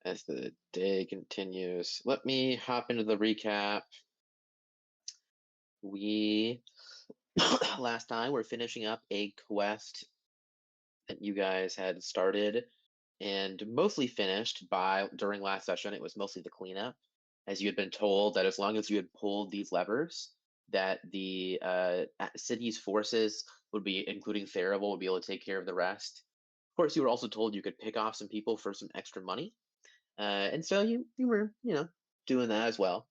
as the day continues. Let me hop into the recap. We last time we're finishing up a quest that you guys had started and mostly finished by during last session. It was mostly the cleanup, as you had been told that as long as you had pulled these levers, that the city's forces would be, including Therival, would be able to take care of the rest. Of course, you were also told you could pick off some people for some extra money, and so you were doing that as well.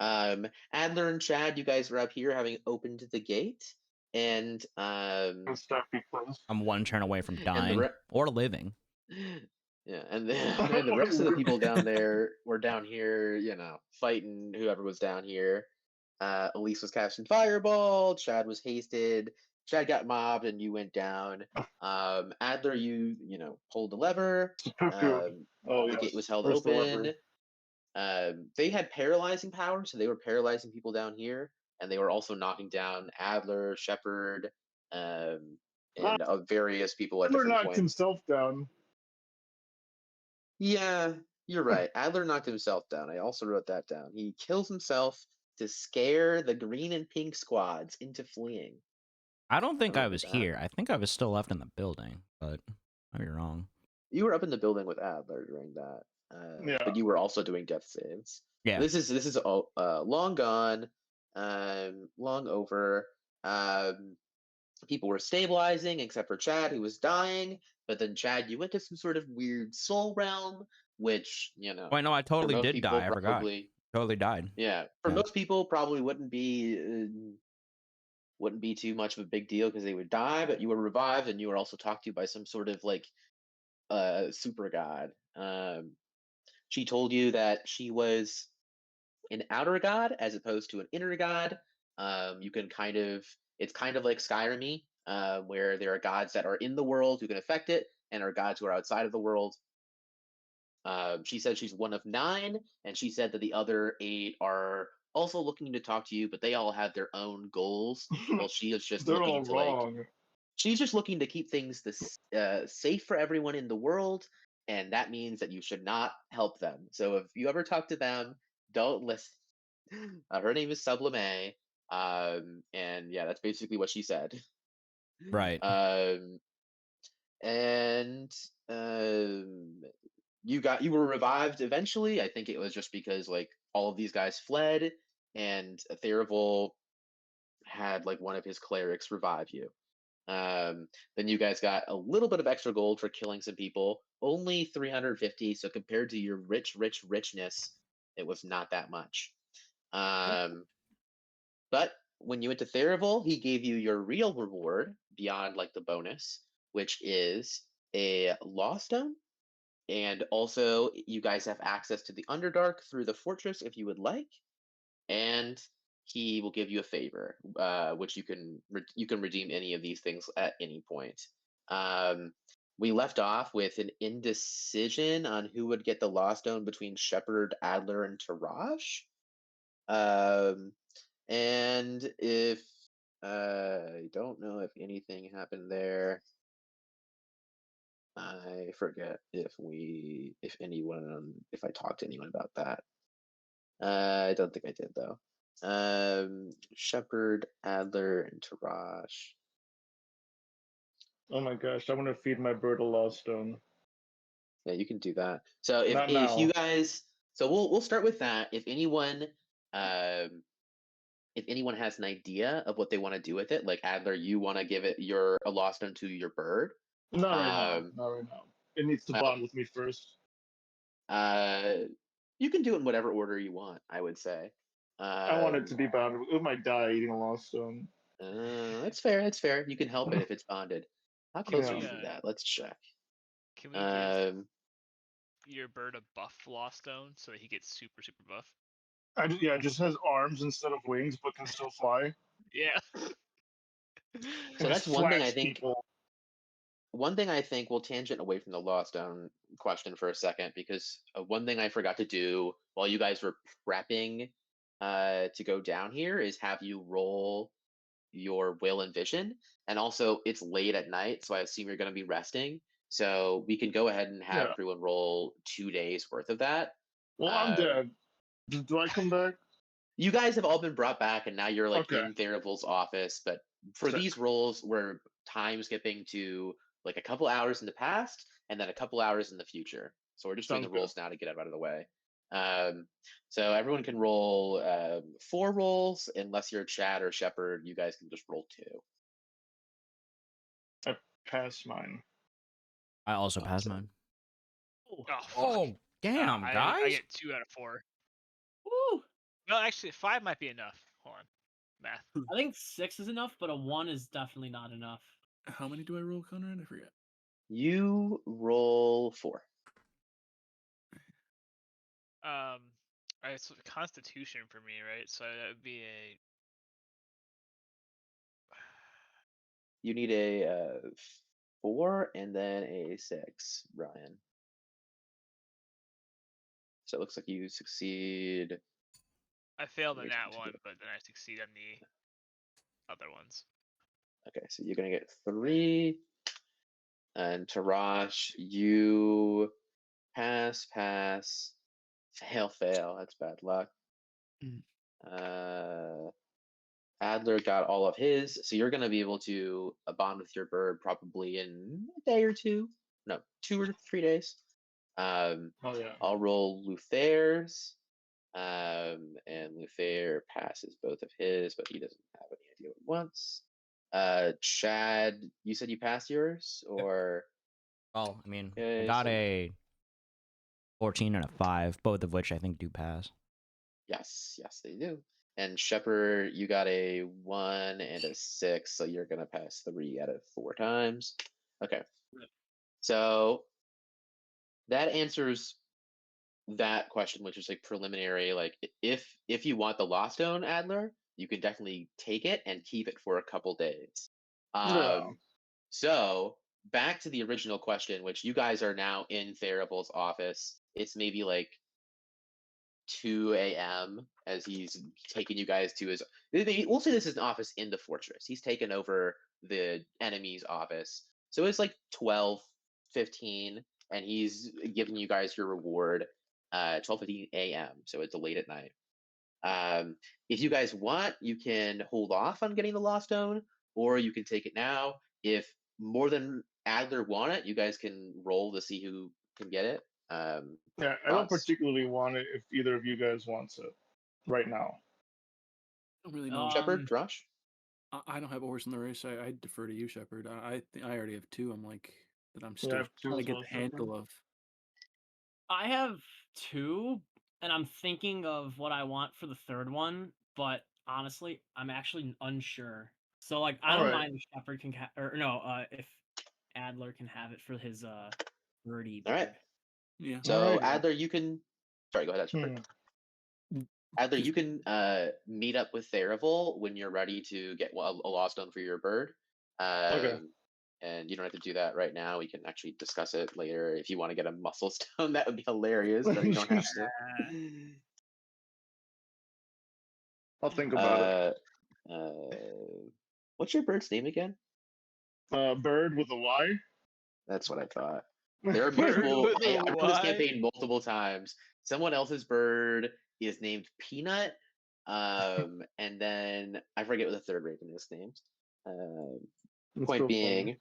Adler and Chad, you guys were up here having opened the gate, and I'm one turn away from and dying or living. yeah, and and the rest of the people down there were down here, fighting whoever was down here. Elise was casting fireball. Chad was hasted. Chad got mobbed, and you went down. Adler, you pulled the lever. The gate was held open. They had paralyzing power, so they were paralyzing people down here, and they were also knocking down Adler, Shepard, and various people at Adler different knocked points. himself down. Yeah, you're right. Adler knocked himself down. I also wrote that down. He kills himself to scare the green and pink squads into fleeing. I don't think I remember was that. here. I think I was still left in the building, but I might be wrong. You were up in the building with Adler during that, Yeah. but you were also doing death saves. Yeah. This is all long gone, long over. People were stabilizing except for Chad, who was dying. But then Chad, you went to some sort of weird soul realm, which Wait, no, I totally did die. I forgot. Totally died. Yeah, for most people, probably wouldn't be too much of a big deal because they would die. But you were revived, and you were also talked to by some sort of like super god. She told you that she was an outer god as opposed to an inner god. You can it's kind of like Skyrim, where there are gods that are in the world who can affect it, and are gods who are outside of the world. She said she's one of 9, and she said that the other 8 are also looking to talk to you, but they all have their own goals. Well, she is just They're looking all to wrong. she's just looking to keep things safe for everyone in the world, and that means that you should not help them. So if you ever talk to them, don't listen. Her name is Sublime, and yeah, that's basically what she said. Right. And you were revived eventually. I think it was just because like all of these guys fled, and Therival had like one of his clerics revive you. Then you guys got a little bit of extra gold for killing some people, only 350. So compared to your richness, it was not that much. But when you went to Therival, he gave you your real reward beyond like the bonus, which is a law stone. And also, you guys have access to the Underdark through the fortress if you would like. And he will give you a favor, which you can redeem any of these things at any point. We left off with an indecision on who would get the Law Stone between Shepard, Adler, and Taraj. And if I don't know if anything happened there. I forget if I talked to anyone about that. I don't think I did though. Shepard, Adler, and Taraj. Oh my gosh, I want to feed my bird a law stone. Yeah, you can do that. So if you guys, so we'll start with that. If anyone has an idea of what they want to do with it, like Adler, you want to give it a law stone to your bird. Not right now. It needs to bond with me first. You can do it in whatever order you want, I would say. I want it to be bonded. It might die eating a law stone. That's fair. That's fair. You can help it if it's bonded. How close are you to that? Let's check. Can we give your bird a buff law stone so that he gets super buff? It just has arms instead of wings, but can still fly. Yeah. So that's one thing I think. One thing I think we'll tangent away from the law stone question for a second, because one thing I forgot to do while you guys were prepping to go down here is have you roll your will and vision. And also, it's late at night, so I assume you're going to be resting. So we can go ahead and have Yeah. everyone roll 2 days worth of that. Well, I'm Um, dead. Do I come back? You guys have all been brought back, and now you're like Okay. in Variable's office. But for Sick. these rolls, we're time skipping to like a couple hours in the past and then a couple hours in the future. So we're just doing Sounds the good. rolls now to get it out of the way. So everyone can roll 4 rolls, unless you're Chad or Shepard. You guys can just roll 2. I passed mine. I also passed Awesome. mine. Oh, fuck. Oh, damn, I guys! get 2 out of 4. Woo! No, actually, 5 might be enough. Hold on. Math. I think 6 is enough, but a 1 is definitely not enough. How many do I roll, Conrad? I forget. You roll 4. It's Constitution for me, right? So that would be a. You need a 4 and then a 6, Ryan. So it looks like you succeed. I failed on Wait, that to one, do it. but then I succeed on the other ones. Okay, so you're gonna get 3. And Tarash, you pass, fail, fail. That's bad luck. Adler got all of his, so you're gonna be able to bond with your bird probably in a day or 2. No, 2 or 3 days. Oh yeah. I'll roll Luther's. And Luther passes both of his, but he doesn't have any idea what he wants. Chad, you said you passed yours, or Well, I mean, I Okay, got so- a 14 and a 5, both of which I think do pass. yes, they do. And Shepard, you got a 1 and a 6, so you're gonna pass 3 out of 4 times. Okay. So that answers that question, which is like preliminary. Like if you want the Lost Stone, Adler, you can definitely take it and keep it for a couple days. Yeah. So back to the original question, which you guys are now in Therable's office. It's maybe like 2 a.m. as he's taking you guys to his. We'll say this is an office in the fortress. He's taken over the enemy's office, so it's like 12:15, and he's giving you guys your reward. 12:15 a.m. So it's late at night. If you guys want, you can hold off on getting the Lost Stone, or you can take it now. If more than Adler want it, you guys can roll to see who can get it. Yeah, I don't Thoughts? particularly want it if either of you guys wants it right now. I don't really know. Shepard, Rush. I don't have a horse in the race. I defer to you, Shepard. I think I already have 2. I'm like that. I'm I still have 2 trying to as get well, the Shepard. handle of. I have 2, and I'm thinking of what I want for the third one, but honestly, I'm actually unsure. So like, I don't Alright. mind if Shepard can if Adler can have it for his birdie All right. bird. Yeah. So Alrighty. Adler, you can. Sorry, go ahead, Shepard. Adler, you can meet up with Theravel when you're ready to get a Lost Stone for your bird. Okay. And you don't have to do that right now. We can actually discuss it later. If you want to get a muscle stone, that would be hilarious, but you don't have to. I'll think about What's your bird's name again? it. Bird with a Y. That's what I thought. There are Bird multiple. with a I've done this Y? campaign multiple times. Someone else's bird is named Peanut, and then I forget what the third raven is named. It's Point still being,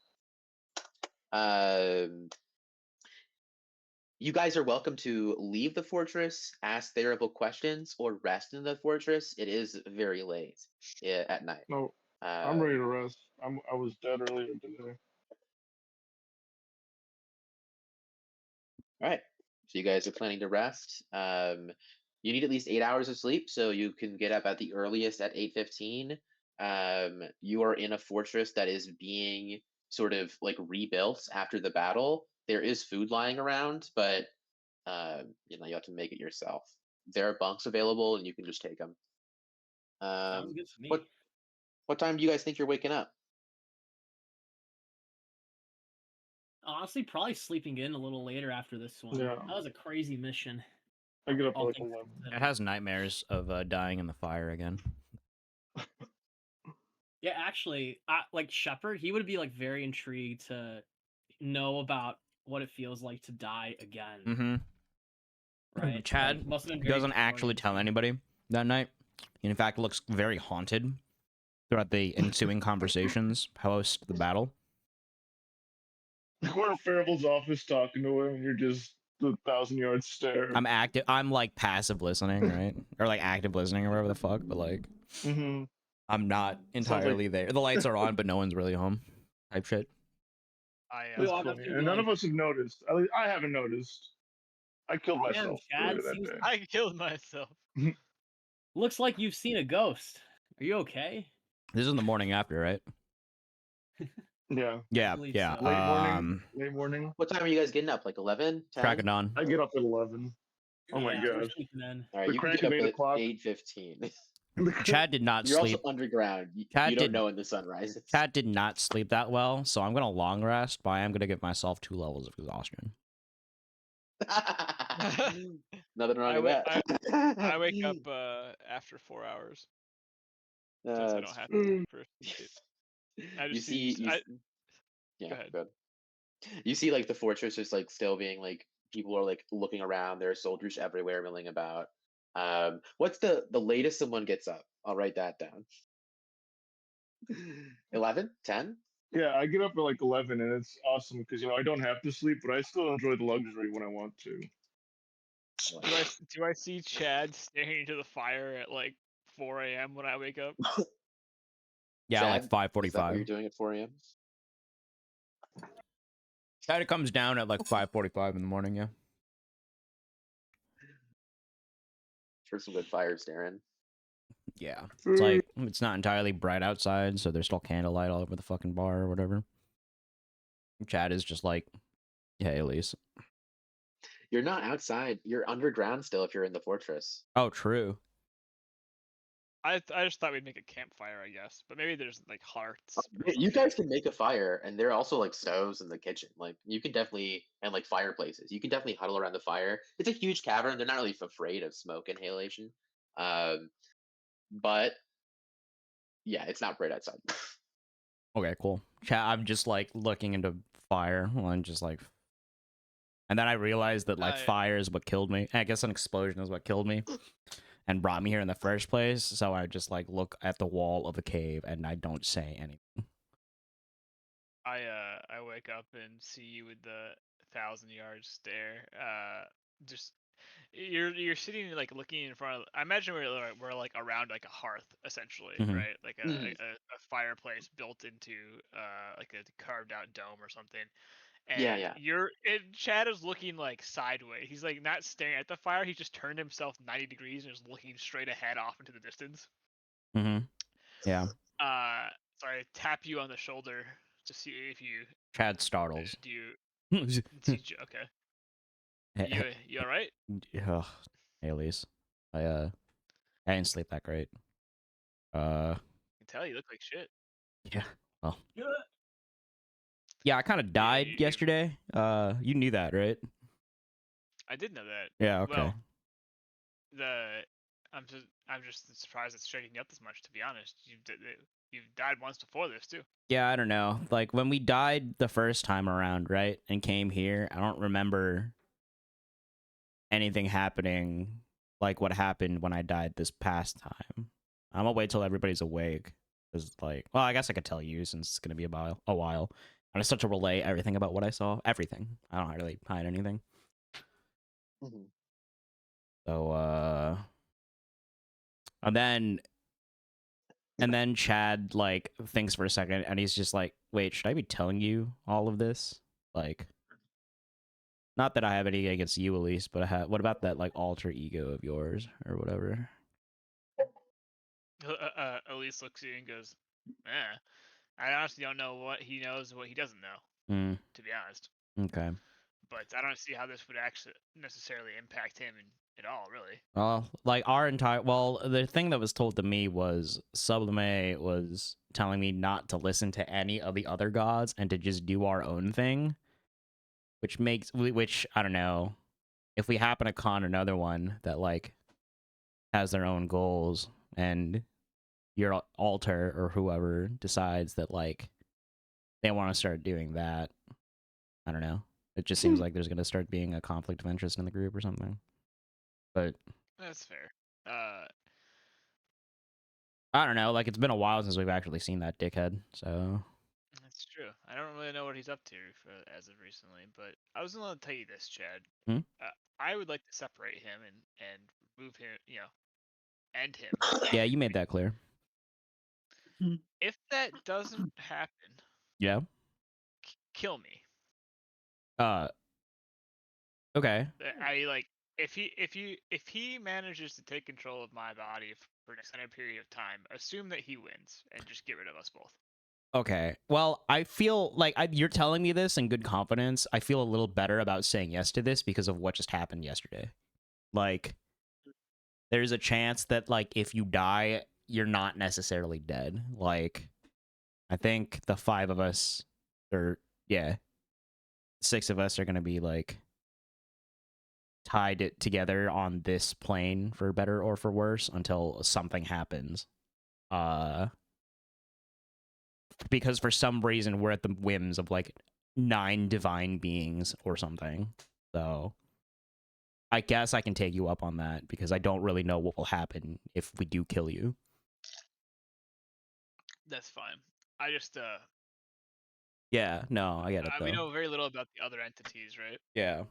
you guys are welcome to leave the fortress, ask Therable questions, or rest in the fortress. It is very late at night. No, I'm ready to rest. I was dead earlier today. All right. So you guys are planning to rest. You need at least 8 hours of sleep, so you can get up at the earliest at 8:15. You are in a fortress that is being sort of like rebuilt after the battle. There is food lying around, but you have to make it yourself. There are bunks available, and you can just take them. Sounds good to me. What time do you guys think you're waking up? Honestly, probably sleeping in a little later after this one. Yeah. That was a crazy mission. I get up at All like things 11. considered. It has nightmares of dying in the fire again. Yeah, actually, like Shepard, he would be like very intrigued to know about what it feels like to die again. Mm-hmm. Right? Chad Like, must have been very doesn't actually tell disorienting. anybody that night. In fact, looks very haunted throughout the ensuing conversations post the battle. We're in Farable's office talking to him, and you're just 1,000 yard stare. I'm like passive listening, right? Or like active listening or whatever the fuck, but like Mm-hmm. I'm not Sounds like- entirely there. The lights are on, but no one's really home. Type shit. I We That's walk up funny. to him And and be none like, of us have noticed. At least I haven't noticed. I killed Damn, myself Chad, earlier that seems- day. I killed myself. looks like you've seen a ghost. Are you okay? This is in the morning after, right? Yeah. Yeah, believe yeah. so. Late morning. Late morning. What time are you guys getting up? Like 11? 10? Crack of dawn. I get up at 11. Oh my Yeah, we're gosh. sleeping in. All right, The you can crack get of up 8 at o'clock. 8:15. Chad did not You're sleep. also underground. You Chad don't did- know when the sun rises. Chad did not sleep that well, so I'm gonna long rest, but I am gonna give myself 2 levels of exhaustion. Nothing wrong I with that. I wake up after 4 hours, since I don't That's have true. to first sleep. I you just see, seems, I, yeah, go ahead. good. You see, like the fortress is like still being like people are like looking around. There are soldiers everywhere milling about. What's the latest someone gets up? I'll write that down. 11, 10. Yeah, I get up at like 11, and it's awesome because I don't have to sleep, but I still enjoy the luxury when I want to. Do I see Chad staring into the fire at like 4 a.m. when I wake up? Yeah, like Chad, is that what you're 5:45. doing at 4 a.m.? Chad comes down at like 5:45 in the morning. Yeah. For some good fire staring. Yeah. It's like it's not entirely bright outside, so there's still candlelight all over the fucking bar or whatever. Chad is just like, hey, Elise. You're not outside. You're underground still if you're in the fortress. Oh, true. I just thought we'd make a campfire, I guess, but maybe there's like hearts. or You something. guys can make a fire, and there are also like stoves in the kitchen. Like you can definitely and like fireplaces. You can definitely huddle around the fire. It's a huge cavern. They're not really afraid of smoke inhalation, but yeah, it's not bright outside. Okay, cool. Chad, I'm just like looking into fire. Well, I'm just like, and then I realized that like fire is what killed me. I guess an explosion is what killed me and brought me here in the first place. So I just like look at the wall of the cave and I don't say anything. I wake up and see you with the 1,000-yard stare. Just you're sitting like looking in front of. I imagine we're like around like a hearth essentially, Mhm. right? Like a fireplace built into like a carved out dome or something. And Yeah. Chad is looking like sideways. He's like not staring at the fire. He just turned himself 90 degrees and is looking straight ahead off into the distance. Mm-hmm. Yeah. So I tap you on the shoulder to see if you. Chad startles. Do you? Okay. You all right? Ugh. Hey, Elise. I didn't sleep that great. I can tell you look like shit. Yeah. Well. Yeah, I kind of died yesterday. You knew that, right? I did know that. Yeah. Okay. Well, I'm just surprised it's shaking you up this much. To be honest, you've died once before this too. Yeah, I don't know. Like when we died the first time around, right, and came here, I don't remember anything happening like what happened when I died this past time. I'm gonna wait till everybody's awake. Cause like, well, I guess I could tell you since it's gonna be a while. I'm gonna start to relay everything about what I saw. Everything. I don't really hide anything. Mhm. So, and then Chad like thinks for a second, and he's just like, "Wait, should I be telling you all of this? Like, not that I have any against you, Elise, but what about that like alter ego of yours or whatever?" Elise looks at you and goes, I honestly don't know what he knows, what he doesn't know. Mm. To be honest. Okay. But I don't see how this would actually necessarily impact him at all, really. Well, like the thing that was told to me was Sublime was telling me not to listen to any of the other gods and to just do our own thing, which I don't know, if we happen to con another one that like has their own goals and your altar or whoever decides that like they want to start doing that, I don't know. It just seems like there's gonna start being a conflict of interest in the group or something. But That's fair. I don't know. Like it's been a while since we've actually seen that dickhead. So That's true. I don't really know what he's up to as of recently, but I was gonna tell you this, Chad. Hmm? I would like to separate him and remove him. End him. yeah, you made that clear. If that doesn't happen, Yeah. kill me. Okay. I like if he manages to take control of my body for an extended period of time, assume that he wins and just get rid of us both. Okay. Well, I feel like you're telling me this in good confidence. I feel a little better about saying yes to this because of what just happened yesterday. Like, there's a chance that, like, if you die, you're not necessarily dead. Like, I think the 5 of us, or, yeah, 6 of us are going to be, like, tied it together on this plane for better or for worse until something happens. Because for some reason we're at the whims of like 9 divine beings or something. So I guess I can take you up on that because I don't really know what will happen if we do kill you. That's fine. I just Yeah, no, I get it though. we know very little about the other entities, right? Yeah.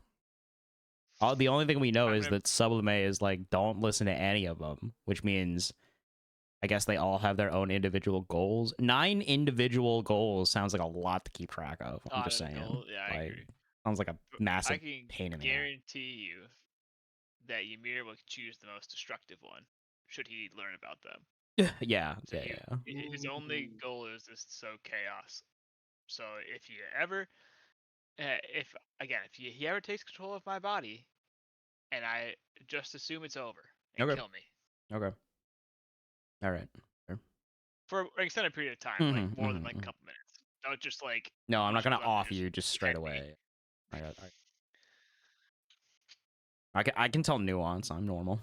The only thing we know I'm is gonna- that Sublime is like, don't listen to any of them, which means I guess they all have their own individual goals. 9 individual goals sounds like a lot to keep track of. I'm just saying. Yeah, I Like, agree. sounds like a But massive I can pain in the ass. guarantee you that Ymir will choose the most destructive one, should he learn about them. Yeah, So yeah. his only goal is to sow chaos. So if you ever, if he ever takes control of my body, and I just assume it's over and Okay. kill me Okay. All right. Sure. for an extended period of time, like Mhm, more than mhm, like a mhm. couple minutes. Don't just like No, I'm not gonna show up and off just you just straight protect me. away. I can tell nuance. I'm normal.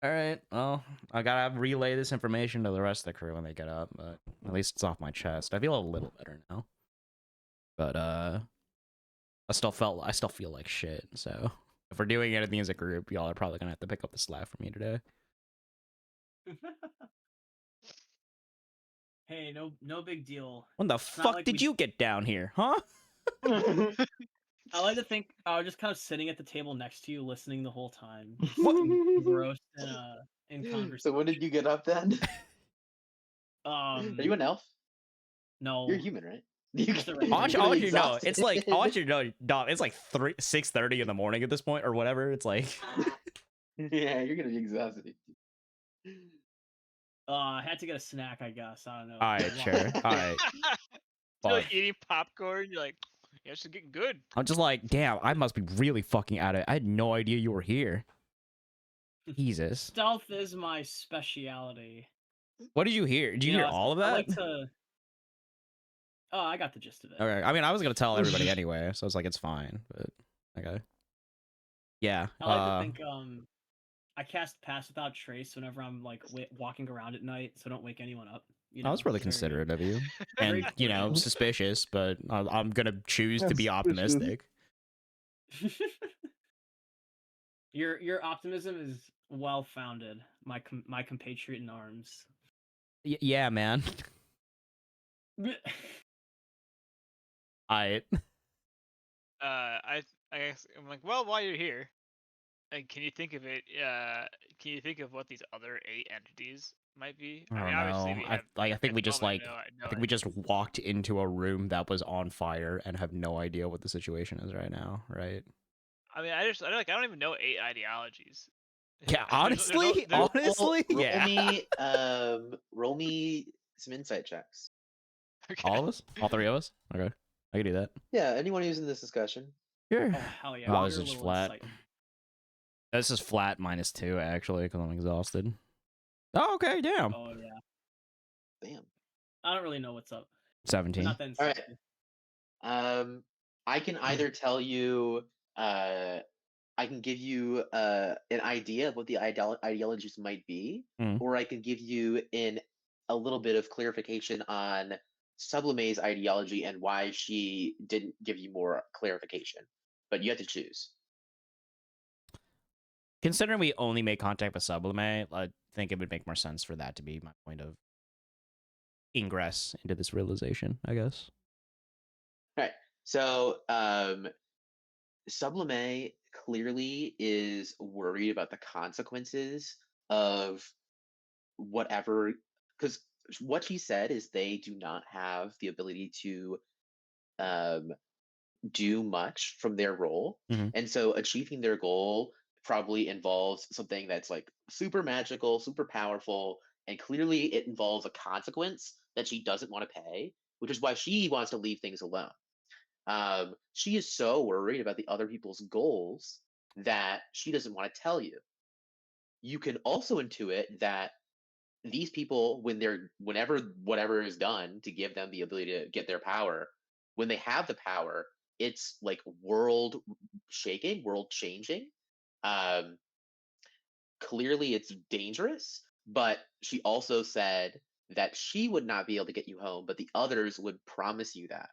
All right. Well, I gotta relay this information to the rest of the crew when they get up, but at least it's off my chest. I feel a little better now. But I still feel like shit. So if we're doing anything as a group, y'all are probably gonna have to pick up the slack for me today. Hey, no big deal. When the not fuck like did we- you get down here, huh? I like to think I was just kind of sitting at the table next to you, listening the whole time, just What? engrossed in conversation. So when did you get up then? Are you an elf? No. You're human, right? You Just a you're regular- I want gonna you be to know, it's like, I exhausted. want you to know, dog, it's like 6:30 in the morning at this point, or whatever. It's like, Yeah, you're gonna be exhausted. I had to get a snack, I guess. I don't know. alright, sure, alright. You're Fuck. like eating popcorn. You're like, yeah, it's getting good. I'm just like, damn, I must be really fucking out of it. I had no idea you were here. Jesus. Stealth is my speciality. What did you hear? Did you hear know, all of I that? like to. Oh, I got the gist of it. Okay. I mean, I was gonna tell everybody anyway, so it's like it's fine. But okay. Yeah. I like to think I cast Pass Without Trace whenever I'm like walking around at night, so don't wake anyone up. You know, that was really it's very- considerate of you, very and you know, clear. suspicious. But I'm gonna choose to be Suspicious. optimistic. Your optimism is well founded, my compatriot in arms. Yeah, man. I I guess I'm like, well, while you're here, and can you think of it? Can you think of what these other 8 entities might be? don't mean, obviously know. we have. I think at we the just moment, like no I think we just walked into a room that was on fire and have no idea what the situation is right now, right? I mean, I don't even know 8 ideologies. Yeah, There's no- honestly, there's- honestly, yeah. Roll me some insight checks. okay. All of us, all 3 of us. Okay, I can do that. Yeah, anyone who's in this discussion. Sure. Oh, hell yeah! Oh, You're this a is little flat. insight. This is flat -2 actually because I'm exhausted. Oh, okay, damn. Oh yeah. Damn. I don't really know what's up. 17. Not that All insight. right. I can either tell you, I can give you an idea of what the ideologies might be, Mhm. or I can give you a little bit of clarification on Sublime's ideology and why she didn't give you more clarification. But you have to choose. Considering we only made contact with Sublime, I think it would make more sense for that to be my point of ingress into this realization, I guess. All right. So Sublime clearly is worried about the consequences of whatever, because what she said is they do not have the ability to um, do much from their role. Mhm. And so achieving their goal probably involves something that's like super magical, super powerful, and clearly it involves a consequence that she doesn't want to pay, which is why she wants to leave things alone. She is so worried about the other people's goals that she doesn't want to tell you. You can also intuit that these people, whenever whatever is done to give them the ability to get their power, when they have the power, it's like world shaking, world changing. Um, Clearly, it's dangerous. But she also said that she would not be able to get you home, but the others would promise you that.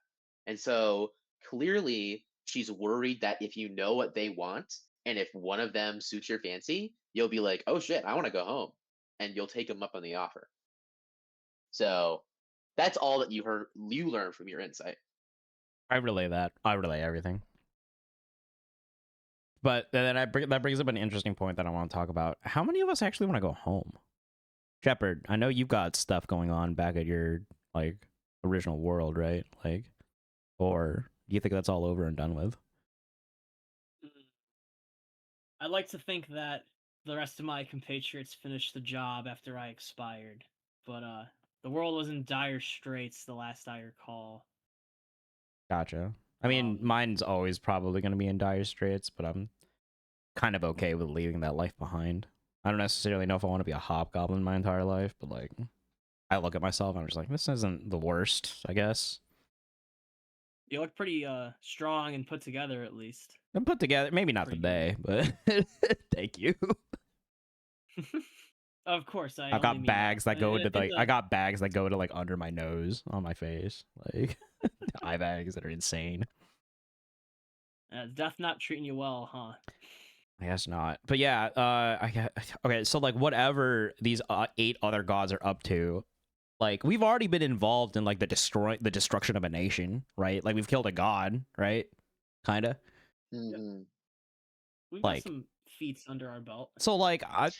And so clearly, she's worried that if you know what they want, and if one of them suits your fancy, you'll be like, oh shit, I want to go home. And you'll take them up on the offer. So that's all that you learn from your insight. I relay that. I relay everything. But then that brings up an interesting point that I want to talk about. How many of us actually want to go home? Shepard, I know you've got stuff going on back at your like original world, right? Like, or do you think that's all over and done with? I like to think that the rest of my compatriots finished the job after I expired, but the world was in dire straits the last I recall. Gotcha. I mean, mine's always probably going to be in dire straits, but I'm kind of okay with leaving that life behind. I don't necessarily know if I want to be a hobgoblin my entire life, but like, I look at myself and I'm just like, this isn't the worst, I guess. You look pretty strong and put together, at least. I'm put together, maybe not Pretty today, but thank you. Of course, I I've only got mean bags that go In to like, the- I got bags that go to like under my nose on my face, like eye bags that are insane. Death not treating you well, huh? I guess not. But yeah, okay, so like whatever these 8 other gods are up to, like we've already been involved in like the destruction of a nation, right? Like we've killed a god, right? Kind of. Mm-hmm. We've Like- got some feats under our belt. So like I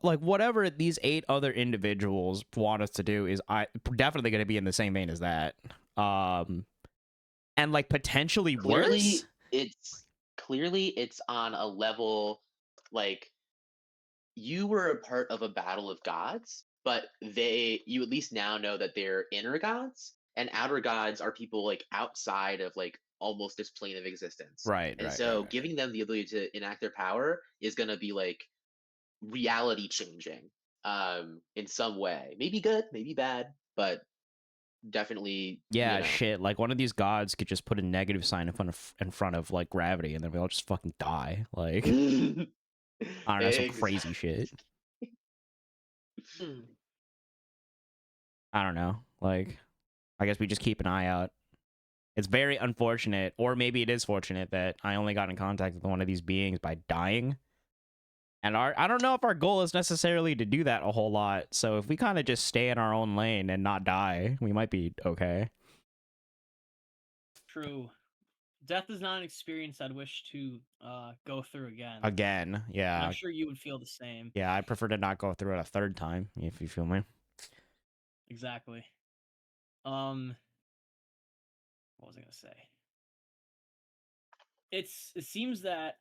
like whatever these 8 other individuals want us to do is definitely going to be in the same vein as that. And like potentially worse. Clearly it's on a level like you were a part of a battle of gods, but you at least now know that they're inner gods, and outer gods are people like outside of like almost this plane of existence. Right. And right, so right. giving them the ability to enact their power is going to be like reality changing in some way. Maybe good, maybe bad, but definitely Yeah, shit. Like one of these gods could just put a negative sign in front of like gravity, and then we all just fucking die. Like I don't know, some crazy shit. I don't know. Like, I guess we just keep an eye out. It's very unfortunate, or maybe it is fortunate that I only got in contact with one of these beings by dying. And I don't know if our goal is necessarily to do that a whole lot. So if we kind of just stay in our own lane and not die, we might be okay. True. Death is not an experience I'd wish to go through again. Again, And yeah. I'm sure you would feel the same. Yeah, I prefer to not go through it a third time, if you feel me. Exactly. What was I gonna say? It seems that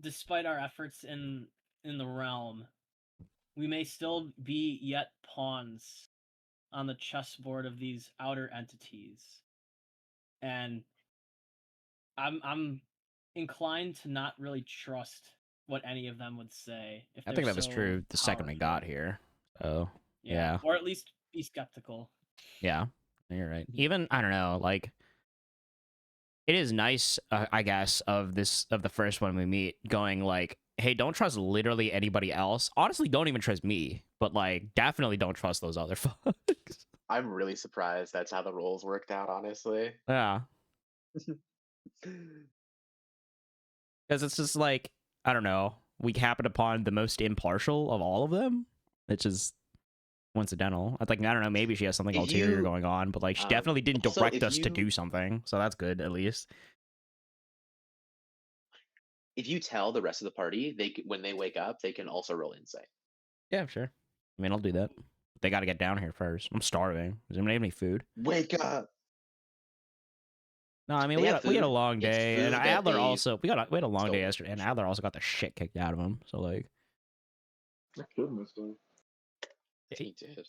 despite our efforts in the realm, we may still be yet pawns on the chessboard of these outer entities. And I'm inclined to not really trust what any of them would say. If I they're think that was so true the second we got powerful. here. So, yeah. Or at least be skeptical. Yeah, you're right. Even, I don't know, like, it is nice, I guess, of the first one we meet, going like, hey, don't trust literally anybody else. Honestly, don't even trust me, but like, definitely don't trust those other fucks. I'm really surprised that's how the roles worked out, honestly. Yeah, because it's just like, I don't know. We happened upon the most impartial of all of them, which is coincidental. I think, I don't know, maybe she has something If ulterior you going on, but like she definitely didn't also direct us to do something, so that's good at least. if you tell the rest of the party, when they wake up, they can also roll insight. Yeah, sure. I mean, I'll do that. They got to get down here first. I'm starving. Does anybody have any food? Wake up! No, I mean They we have had a food. long It's day, and food that Adler they also we had a long day stole yesterday, and from Adler also got the shit kicked out of him. So like, Goodness, though. He did.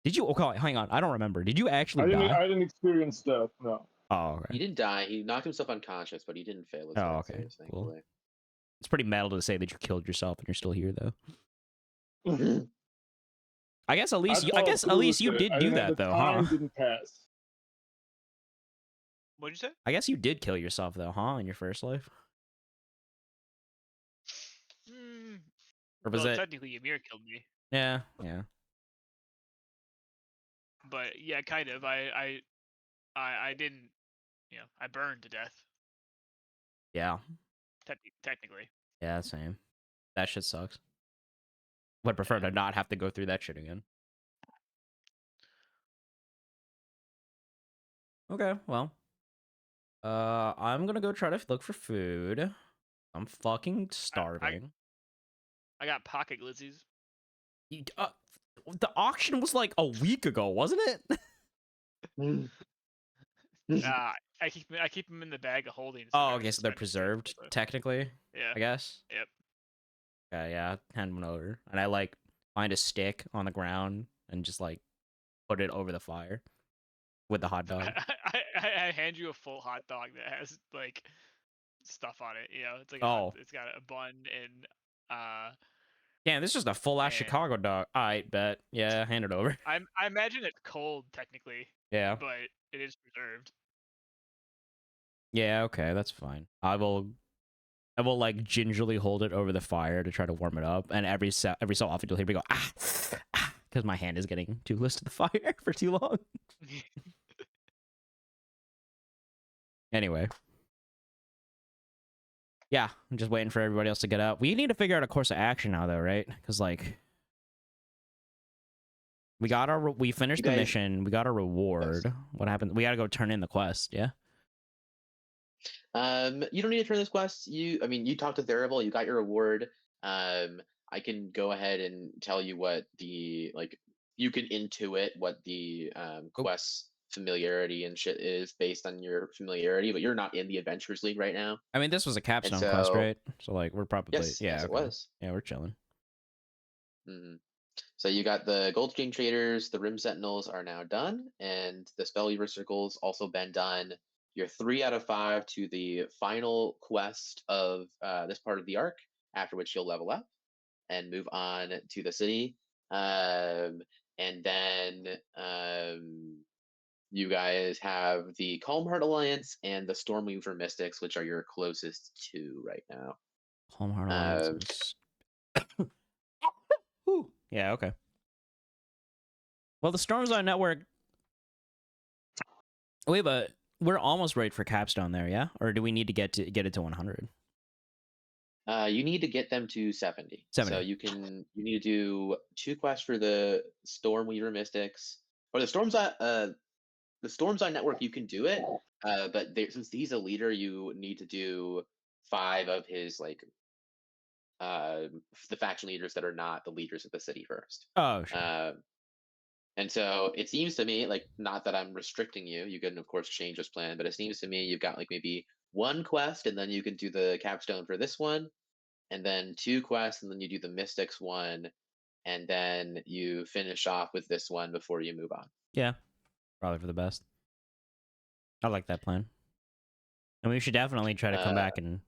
did you? Okay, hang on. I don't remember. Did you actually die? I didn't experience death. No. Oh, He okay. didn't die. He knocked himself unconscious, but he didn't fail his Oh, death okay. saves, Cool. thankfully. It's pretty metal to say that you killed yourself and you're still here, though. I guess at least you did do that, though, huh? Time didn't pass. What'd you say? I guess you did kill yourself, though, huh? In your first life, Mm, or was well, it? technically, Ymir killed me, Yeah, yeah. but yeah, kind of. I didn't. You know, I burned to death. Yeah, Technically. yeah, same. That shit sucks. Would prefer to not have to go through that shit again. Okay, well. I'm gonna go try to look for food. I'm fucking starving. I got pocket glizzies. The auction was like a week ago, wasn't it? I keep them in the bag of holding. Oh, never okay, so they're suspended, preserved, so- technically, Yeah. I guess. Yep. Okay, yeah, hand one over. And I, like, find a stick on the ground and just, like, put it over the fire with the hot dog. I hand you a full hot dog that has like stuff on it. You know, it's like it's got a bun and Damn, this is just a full-ass and- Chicago dog. Alright, bet. Yeah, hand it over. I imagine it's cold technically, Yeah. but it is preserved. Yeah, okay, that's fine. I will, like, gingerly hold it over the fire to try to warm it up, and every so often you'll hear me go, ah, because my hand is getting too close to the fire for too long. Anyway. Yeah, I'm just waiting for everybody else to get out. We need to figure out a course of action now, though, right? Because, like, we finished the mission, we got a reward. What happened? We gotta go turn in the quest, yeah? You don't need to turn this quest. You talked to Therival, you got your reward. I can go ahead and tell you what the, like, you can intuit what the quest familiarity and shit is based on your familiarity, but you're not in the Adventurers League right now. I mean, this was a capstone quest, right? So, like, we're probably... Yes, yeah, yes, okay. it was. Yeah, we're chilling. Mm-hmm. So you got the Gold Exchange Traders, the Rim Sentinels are now done, and the Spellweaver Circle's also been done. You're 3 out of 5 to the final quest of this part of the arc, after which you'll level up and move on to the city. And then you guys have the Calm Heart Alliance and the Stormweaver Mystics, which are your closest two right now. Calm Heart Alliance is... Yeah, okay. Well, the Storm Zone Network... Wait, but we're almost ready for capstone there, yeah? Or do we need to get it to 100? You need to get them to 70. 70. So you need to do 2 quests for the Stormweaver Mystics, or the Storms on Network. You can do it, but since he's a leader, you need to do 5 of his, like, the faction leaders that are not the leaders of the city first. Oh, sure. And so it seems to me, like, not that I'm restricting you. You can, of course, change this plan, but it seems to me you've got, like, maybe 1 quest, and then you can do the capstone for this one, and then 2 quests, and then you do the Mystics one, and then you finish off with this one before you move on. Yeah, probably for the best. I like that plan. And we should definitely try to come back and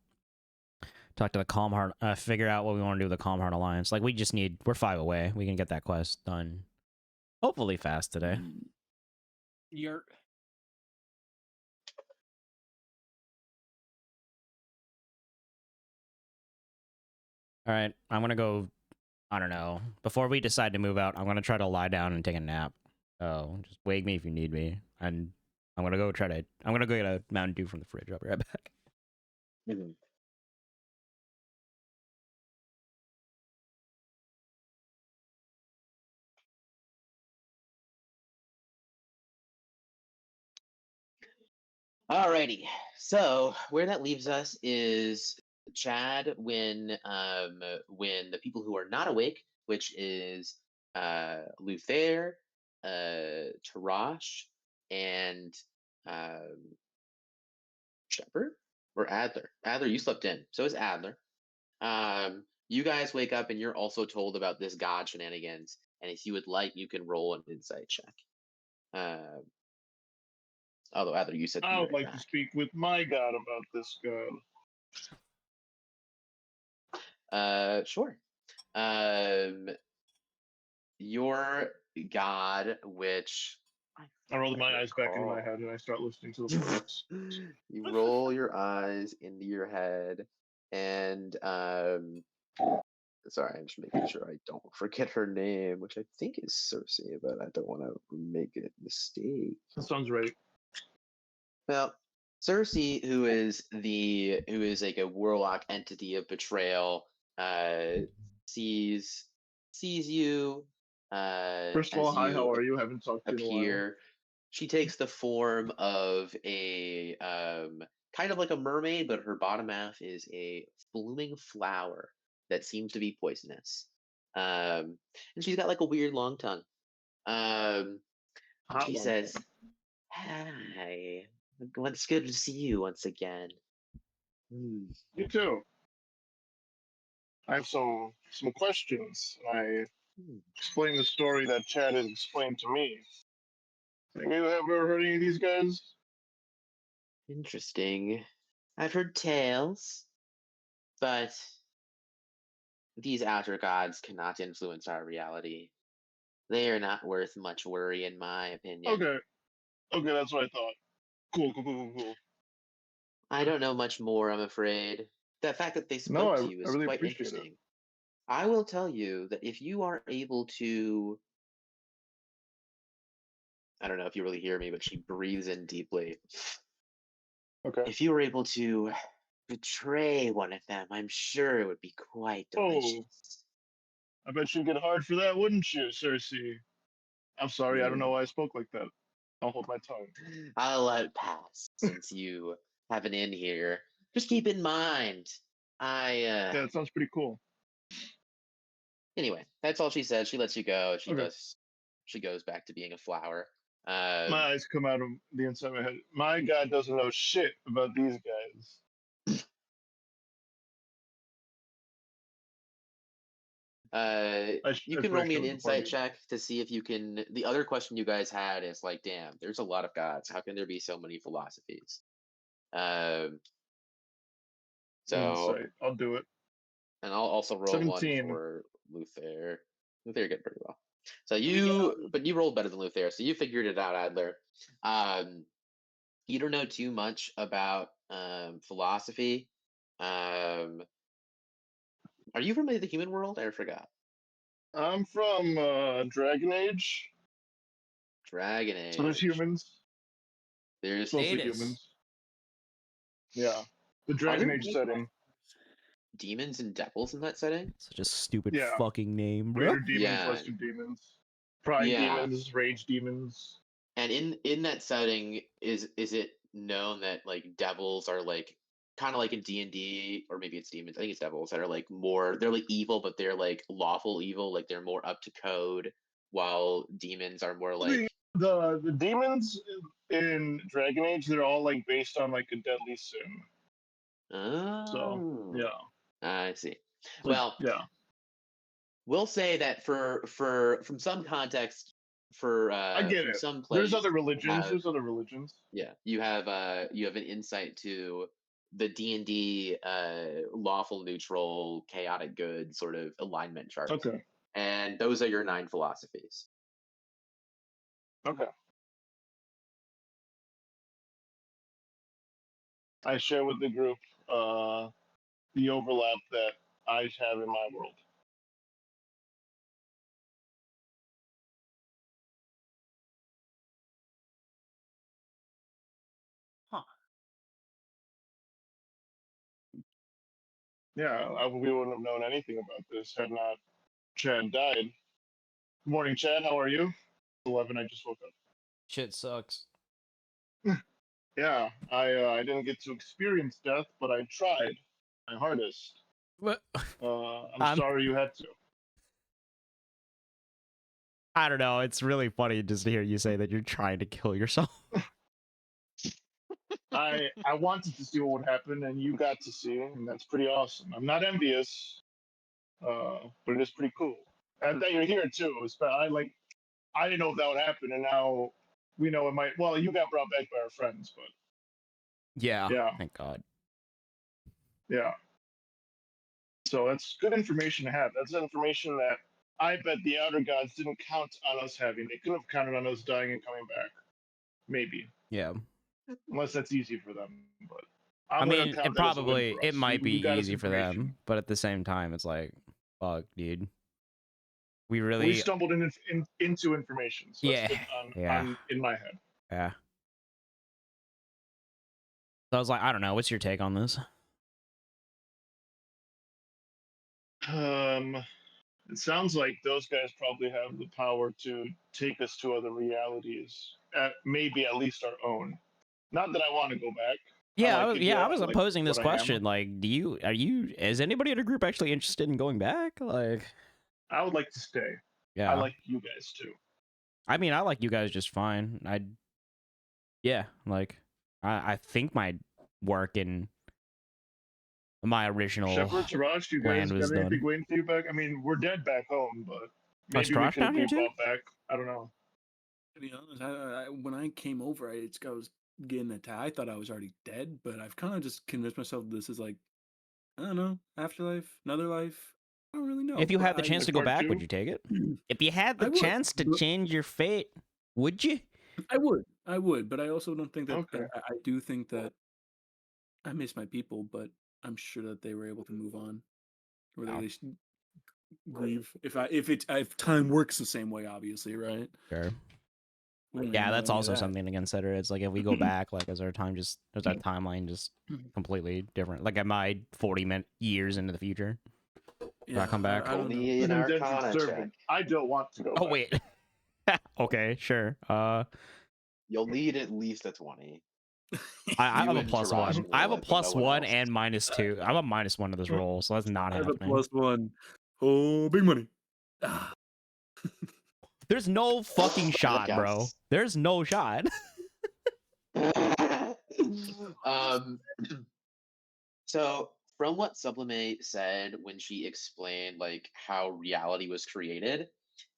talk to the Calm Heart, figure out what we want to do with the Calm Heart Alliance. Like, we're 5 away. We can get that quest done, hopefully fast today. You're... All right, I'm gonna go. I don't know. Before we decide to move out, I'm gonna try to lie down and take a nap. Oh, just wake me if you need me. And I'm gonna go get a Mountain Dew from the fridge. I'll be right back. Mhm. Alrighty. So where that leaves us is Chad when the people who are not awake, which is Luther, Tarash, and um, Shepard or Adler. Adler, you slept in. So is Adler. You guys wake up and you're also told about this god shenanigans. And if you would like, you can roll an insight check. Uh, Although Adler, you said to be I would right like to back. speak with my god about this god. Sure. Um, your god, which I roll my I eyes back into my recall. head and I start listening to the voice. You roll your eyes into your head, and sorry, I'm just making sure I don't forget her name, which I think is Cersei, but I don't want to make a mistake. That sounds right. Well, Cersei, who is like a warlock entity of betrayal, uh, sees you First of all, as hi, how you are you? Haven't talked to you in a while. appear. She takes the form of a kind of like a mermaid, but her bottom half is a blooming flower that seems to be poisonous. And she's got like a weird long tongue. Um, and Hot she one. says, "Hi, it's good to see you once again." Hmm. You too. I have some questions. I Hmm. explained the story that Chad had explained to me. Have you ever heard any of these guys? Interesting. I've heard tales, but these outer gods cannot influence our reality. They are not worth much worry, in my opinion. Okay. Okay, that's what I thought. Cool. I don't know much more, I'm afraid. The fact that they No, spoke to you I is really quite appreciate it. interesting. I will tell you that if you are able to, I don't know if you really hear me, but she breathes in deeply. Okay. If you were able to betray one of them, I'm sure it would be quite Oh, delicious. I bet you'd get hard for that, wouldn't you, Cersei? I'm sorry, I don't know Hmm. why I spoke like that. I'll hold my tongue. I'll let it pass since you have an in here. Just keep in mind, I Yeah, that sounds pretty cool. anyway, that's all she says. She lets you go. Okay. She goes back to being a flower. My eyes come out of the inside of my head. My god doesn't know shit about these guys. You That's can what I roll me share an with the insight party. check to see if you can. The other question you guys had is like, damn, there's a lot of gods. How can there be so many philosophies? Um, so, Insight. I'll do it. and I'll also roll one 17. for Luther. Luther did pretty well. So Yeah. but you rolled better than Luther, so you figured it out, Adler. Um, you don't know too much about philosophy. Um, are you from the human world? I forgot. I'm from Dragon Age. Dragon So there's Age. humans. It's There's mostly Status. humans. Yeah. The Are Dragon there Age setting. demons and devils in that setting? Such a stupid Yeah. fucking name, bro. Greater demons, Yeah, lesser demons. Pride yeah. demons, rage demons. And in that setting, is it known that like devils are like kind of like in D&D, or maybe it's demons. I think it's devils that are like more, they're like evil, but they're like lawful evil, like they're more up to code, while demons are more like, The demons in Dragon Age, they're all like based on like a deadly sin. So oh, yeah. I see. Like Well, yeah. we'll say that for from some context, I get from it. some There's place, other you religions. have, There's other religions. yeah, you have an insight to the D&D lawful, neutral, chaotic good sort of alignment chart, Okay. and those are your 9 philosophies. Okay. I share with the group the overlap that I have in my world. Yeah, we wouldn't have known anything about this had not Chad died. Good morning, Chad. How are you? 11. I just woke up. Shit sucks. Yeah, I didn't get to experience death, but I tried my hardest. What? I'm I'm sorry you had to. I don't know. It's really funny just to hear you say that you're trying to kill yourself. I wanted to see what would happen, and you got to see, and that's pretty awesome. I'm not envious, but it is pretty cool. And that you're here too. I didn't know if that would happen, and now we know it might. Well, you got brought back by our friends, but Yeah. yeah, Thank God. yeah. So that's good information to have. That's information that I bet the outer gods didn't count on us having. They couldn't have counted on us dying and coming back. Maybe, Yeah. unless that's easy for them. But I I'm gonna mean, count it that as a win probably for it us. might be You got us easy for information. them, but at the same time, it's like, fuck, dude. We We really, stumbled into information, so yeah, that's good yeah, on in my head. yeah. So I was like, I don't know. What's your take on this? It sounds like those guys probably have the power to take us to other realities, maybe at least our own. Not that I want to go back. I Yeah, like it I here. was I like posing this what I am. question. Like, is anybody in a group actually interested in going back? Like, I would like to stay. yeah. I like you guys too. I mean, I like you guys just fine. Yeah, like, I think my work in my original Shepard, Taraj, you guys land was got anything done. waiting for you back? I mean, we're dead back home, but Oh, is maybe we Trash can down be here too? brought back. I don't know. To be honest, when I came over, I was getting attacked. I thought I was already dead, but I've kind of just convinced myself this is like, I don't know, afterlife, another life. I don't really know. If you but had the chance to Like go part back, would two? you take it? If you had the I would, chance to but change your fate, would you? I would, but I also don't think that. Okay. I do think that I miss my people, but I'm sure that they were able to move on, or they Oh. at least grieve. If time works the same way, obviously, right? Sure. We don't Yeah, even know that's any of also that. something to consider. It's like if we go back, like is our timeline just completely different? Like am I 40 years into the future? Do I come back? I don't Roll know. me an Indentured Arcana check. servant. I don't want to go Oh back. wait. Okay, sure. You'll need at least a 20. I You have a and plus Taraj one. can I have roll a it, but no plus one one else. and -2. I'm a -1 to this roll, so that's not I have a happening. +1. Oh, big money. Ah. There's no fucking shot, bro. counts. There's no shot. um, so from what Sublime said when she explained like how reality was created,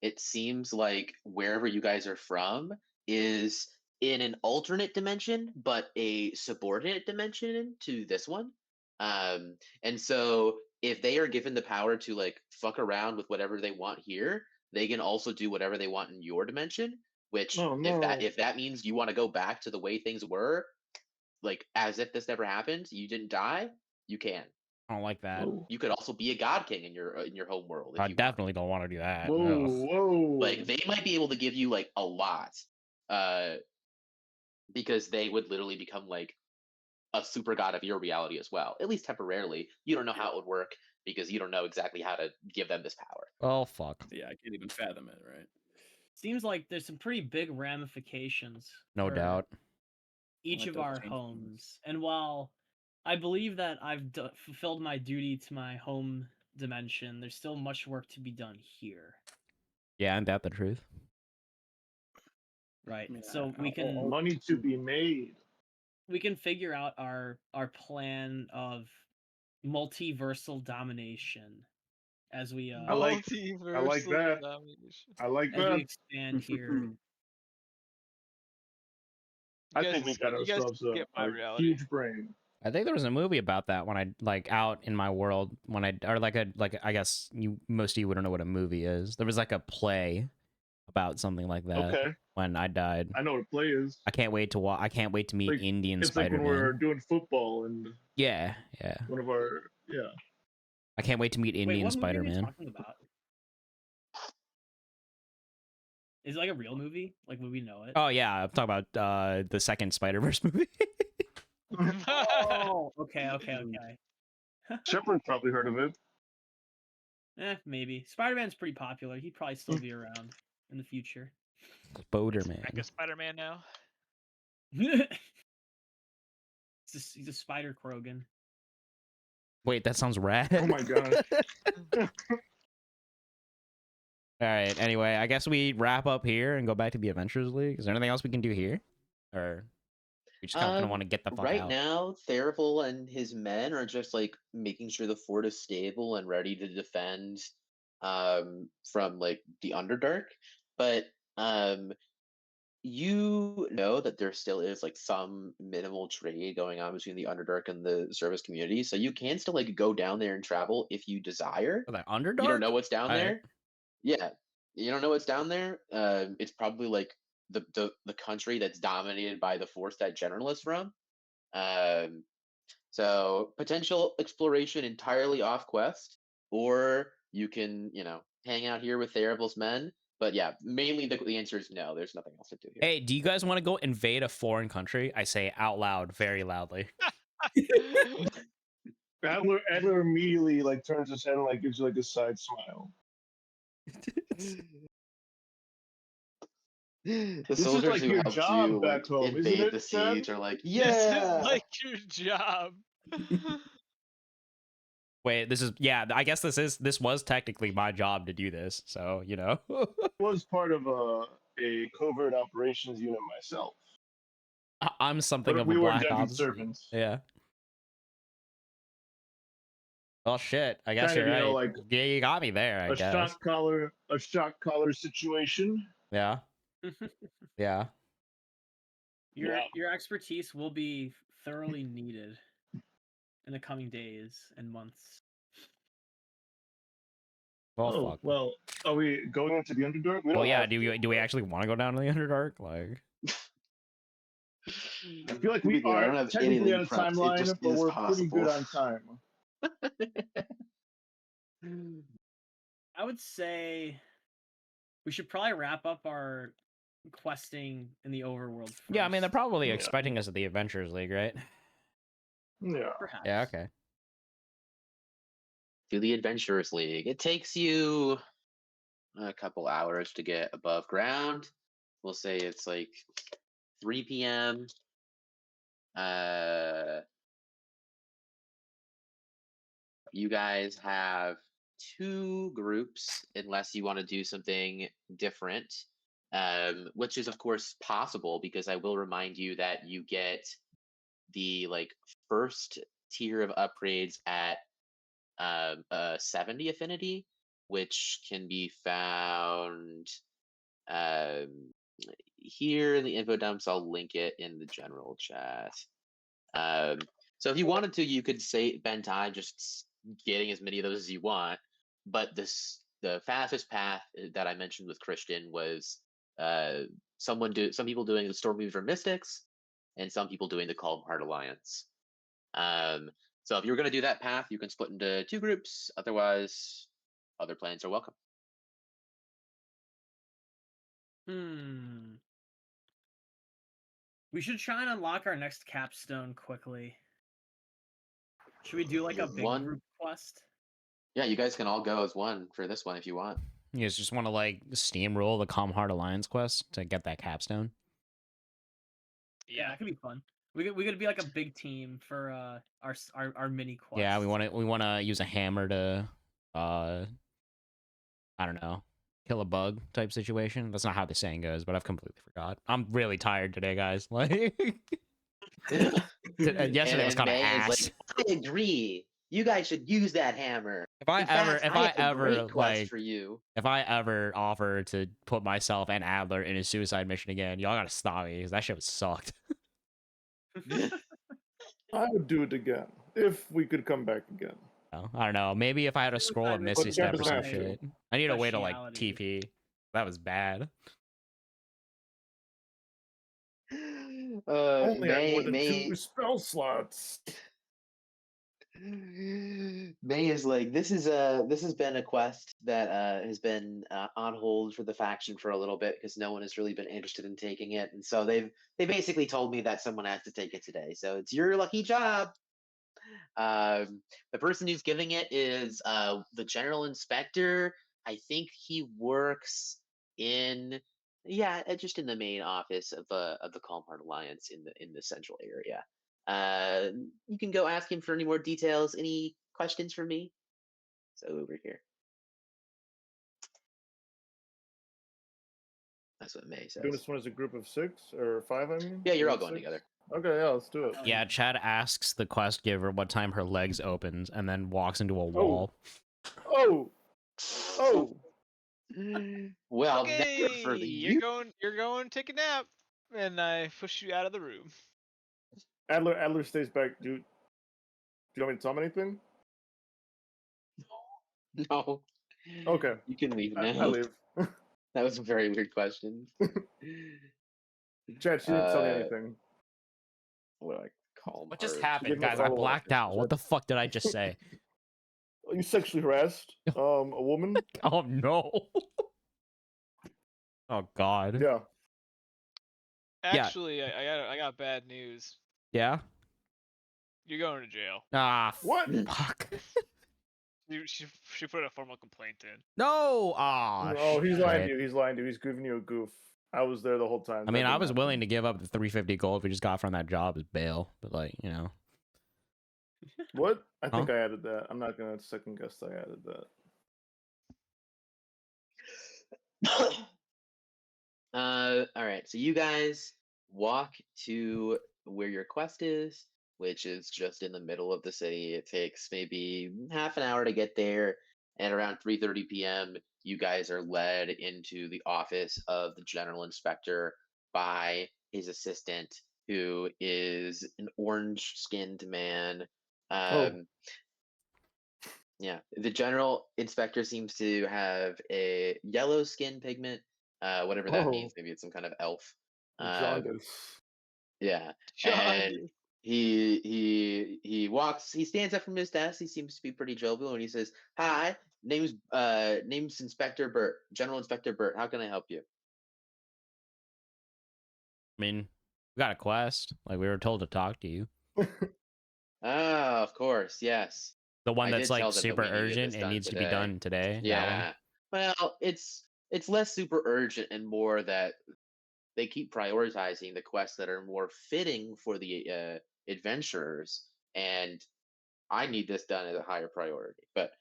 it seems like wherever you guys are from is in an alternate dimension, but a subordinate dimension to this one. And so if they are given the power to like fuck around with whatever they want here, they can also do whatever they want in your dimension. Which, Oh no. if that means you want to go back to the way things were, like as if this never happened, you didn't die, you can. I don't like that. Whoa. You could also be a god king in your home world if I you want. definitely don't want to do that. Whoa. Ugh. Whoa. Like they might be able to give you like a lot, uh, because they would literally become like a super god of your reality as well, at least temporarily. You don't know how it would work because you don't know exactly how to give them this power. Oh fuck. Yeah, I can't even fathom it, right? Seems like there's some pretty big ramifications. No for doubt. Each Like of those our change homes, and while I believe that I've fulfilled my duty to my home dimension, there's still much work to be done here. Yeah, ain't that the truth? Right. Yeah, So we can Money to be made. figure out our plan of multiversal domination as we I like that. domination. I like as we that. expand here. I think we got You guys ourselves get a my reality. huge brain. I think there was a movie about that when I like out in my world when I or like I guess most of you wouldn't know what a movie is. There was like a play about something like that Okay. when I died. I know what a play is. I can't wait to I can't wait to meet Like, Indian It's like Spider-Man. when we're doing football and Yeah. one of our I can't wait to meet Wait, Indian what movie are you Spider-Man. talking about? Is it like a real movie? Like, would we know it? Oh yeah, I'm talking about the second Spider-Verse movie. Oh, okay. Shepard probably heard of it. Maybe. Spider-Man's pretty popular. He'd probably still be around in the future. Spoderman. Mecha Spider-Man now. He's a Spider Krogan. Wait, that sounds rad. Oh my gosh. All right. Anyway, I guess we wrap up here and go back to the Adventures League. Is there anything else we can do here, or we just kind of want to get the fuck Right out? now, Theraphil and his men are just like making sure the fort is stable and ready to defend from like the Underdark. But you know that there still is like some minimal trade going on between the Underdark and the service community, so you can still like go down there and travel if you desire. Oh, the Underdark. You don't know what's down All right. there. Yeah, you don't know what's down there. It's probably like the country that's dominated by the force that General is from. So potential exploration entirely off quest, or you can hang out here with Theravil's men. But yeah, mainly the answer is no. There's nothing else to do here. Hey, do you guys want to go invade a foreign country? I say out loud, very loudly. Adler immediately like turns his head and like gives you like a side smile. The This is soldiers like who your helped job you back home, isn't invade it, the Chad? siege are like, This yeah. is like your job. Wait, I guess this was technically my job to do this. So, I was part of a covert operations unit myself. I'm something But of we a were black indentured ops. servants. Yeah. Well, shit. I guess Kind of, you're right. like Yeah, you got me there. I a guess. shock collar situation. Yeah. Yeah. Your expertise will be thoroughly needed in the coming days and months. Well, fuck. Well, are we going into the Underdark? We don't yeah. have to, Do we actually want to go down to the Underdark? Like, I feel like To be we fair, I are don't have technically anything on a prepped. It timeline, just but is we're pretty good possible. on time. I would say we should probably wrap up our questing in the overworld first. yeah. I mean, they're probably Yeah. expecting us at the Adventures League, right? Yeah. Perhaps. Yeah. Okay. To the Adventurers League. It takes you a couple hours to get above ground. We'll say it's like 3 p.m. You guys have two groups, unless you want to do something different, which is of course possible, because I will remind you that you get the first tier of upgrades at 70 affinity, which can be found here in the info dumps. I'll link it in the general chat. So if you wanted to, you could spend time just getting as many of those as you want. But the fastest path that I mentioned with Christian was some people doing the Stormweaver Mystics, and some people doing the Calm Heart Alliance. So if you're going to do that path, you can split into two groups. Otherwise, other plans are welcome. We should try and unlock our next capstone quickly. Should we do like a big group quest? Yeah, you guys can all go as one for this one if you want. You guys just want to steamroll the Calm Heart Alliance quest to get that capstone? Yeah, it could be fun. We could be like a big team for our mini quest. Yeah, we want to use a hammer to I don't know, kill a bug type situation. That's not how the saying goes, but I've completely forgot. I'm really tired today, guys. Like yesterday was kind of ass. I agree. You guys should use that hammer. If I ever quest for you. If I ever offer to put myself and Adler in a suicide mission again, y'all gotta stop me, because that shit was sucked. I would do it again if we could come back again. I don't know. Maybe if I had a scroll of Misty Step or some Speciality. shit. I need a way to TP. That was bad. Only had more than 2 spell slots. May is like, this has been a quest that has been on hold for the faction for a little bit, because no one has really been interested in taking it, and so they basically told me that someone has to take it today. So it's your lucky job. The person who's giving it is the general inspector. I think he works in just in the main office of the Calm Heart Alliance in the central area. You can go ask him for any more details. Any questions for me? So over here. That's what May Doing says. this one as a group of 6 or 5, I mean? Yeah, you're all Group of going 6? together. Okay, yeah, let's do it. Yeah, Chad asks the quest giver what time her legs opens and then walks into a wall. Oh! Oh! Well, Okay, never for the you. you're going to take a nap, and I push you out of the room. Adler stays back. Do you want me to tell him anything? No. Okay. You can leave I now. leave. That was a very weird question. Chad, she didn't tell me anything. What do I call him? What just Give happened, him a guys? I follow-up. blacked out. What the fuck did I just say? You sexually harassed a woman? Oh no. Oh god. Yeah. Actually, I got bad news. Yeah? You're going to jail. Ah, What? fuck. She put a formal complaint in. No! Ah, Oh, he's lying to shit. you. He's lying to you. He's giving you a goof. I was there the whole time. I mean, I was willing to give up the 350 gold we just got from that job as bail, but like, you know. What? I think I added that. I'm not gonna second guess I added that. All right. So you guys walk to where your quest is, which is just in the middle of the city. It takes maybe half an hour to get there, and around 3:30 p.m., you guys are led into the office of the general inspector by his assistant, who is an orange-skinned man. Yeah, the general inspector seems to have a yellow skin pigment, whatever that means. Maybe it's some kind of elf. Jaundice. Yeah, and he walks. He stands up from his desk. He seems to be pretty jovial, and he says, "Hi, name's Inspector Burt, General Inspector Burt. How can I help you?" I mean, we got a quest. Like, we were told to talk to you. Oh, of course, yes. The one I that's did tell like them that super we needed urgent this and done needs to be today. done today. That one? Yeah. Well, it's less super urgent and more that they keep prioritizing the quests that are more fitting for the adventurers, and I need this done as a higher priority. But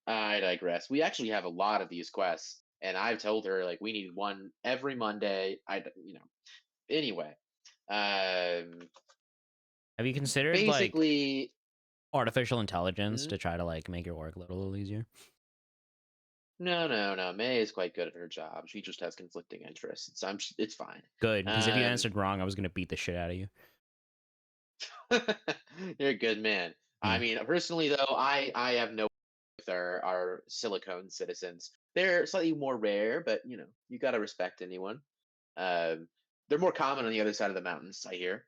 I digress. We actually have a lot of these quests, and I've told her like we need one every Monday. Anyway. Have you considered Basically, like artificial intelligence to try to like make your work a little easier? No. May is quite good at her job. She just has conflicting interests. It's fine. Good, because if you answered wrong, I was gonna beat the shit out of you. You're a good man. I mean, personally though, I have no with our silicone citizens. They're slightly more rare, but you gotta respect anyone. They're more common on the other side of the mountains, I hear.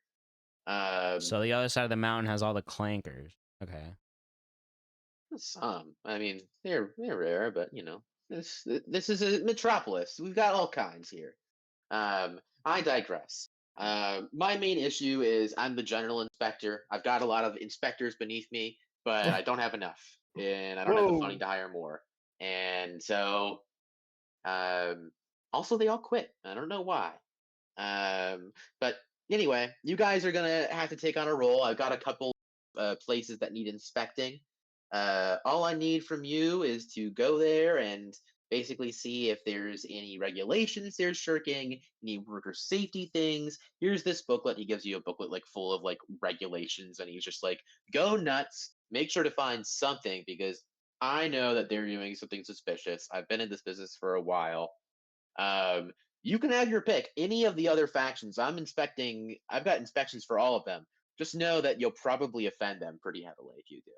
So the other side of the mountain has all the clankers. Okay. Some. I mean, they're rare, but this is a metropolis. We've got all kinds here. I digress. My main issue is I'm the general inspector. I've got a lot of inspectors beneath me, but I don't have enough, and I don't have the funding to hire more. And so, also they all quit. I don't know why. But anyway, you guys are gonna have to take on a role. I've got a couple places that need inspecting. All I need from you is to go there and basically see if there's any regulations they're shirking, any worker safety things. Here's this booklet. He gives you a booklet like full of like regulations, and he's just like, go nuts, make sure to find something because I know that they're doing something suspicious. I've been in this business for a while. You can have your pick. Any of the other factions, I've got inspections for all of them. Just know that you'll probably offend them pretty heavily if you do.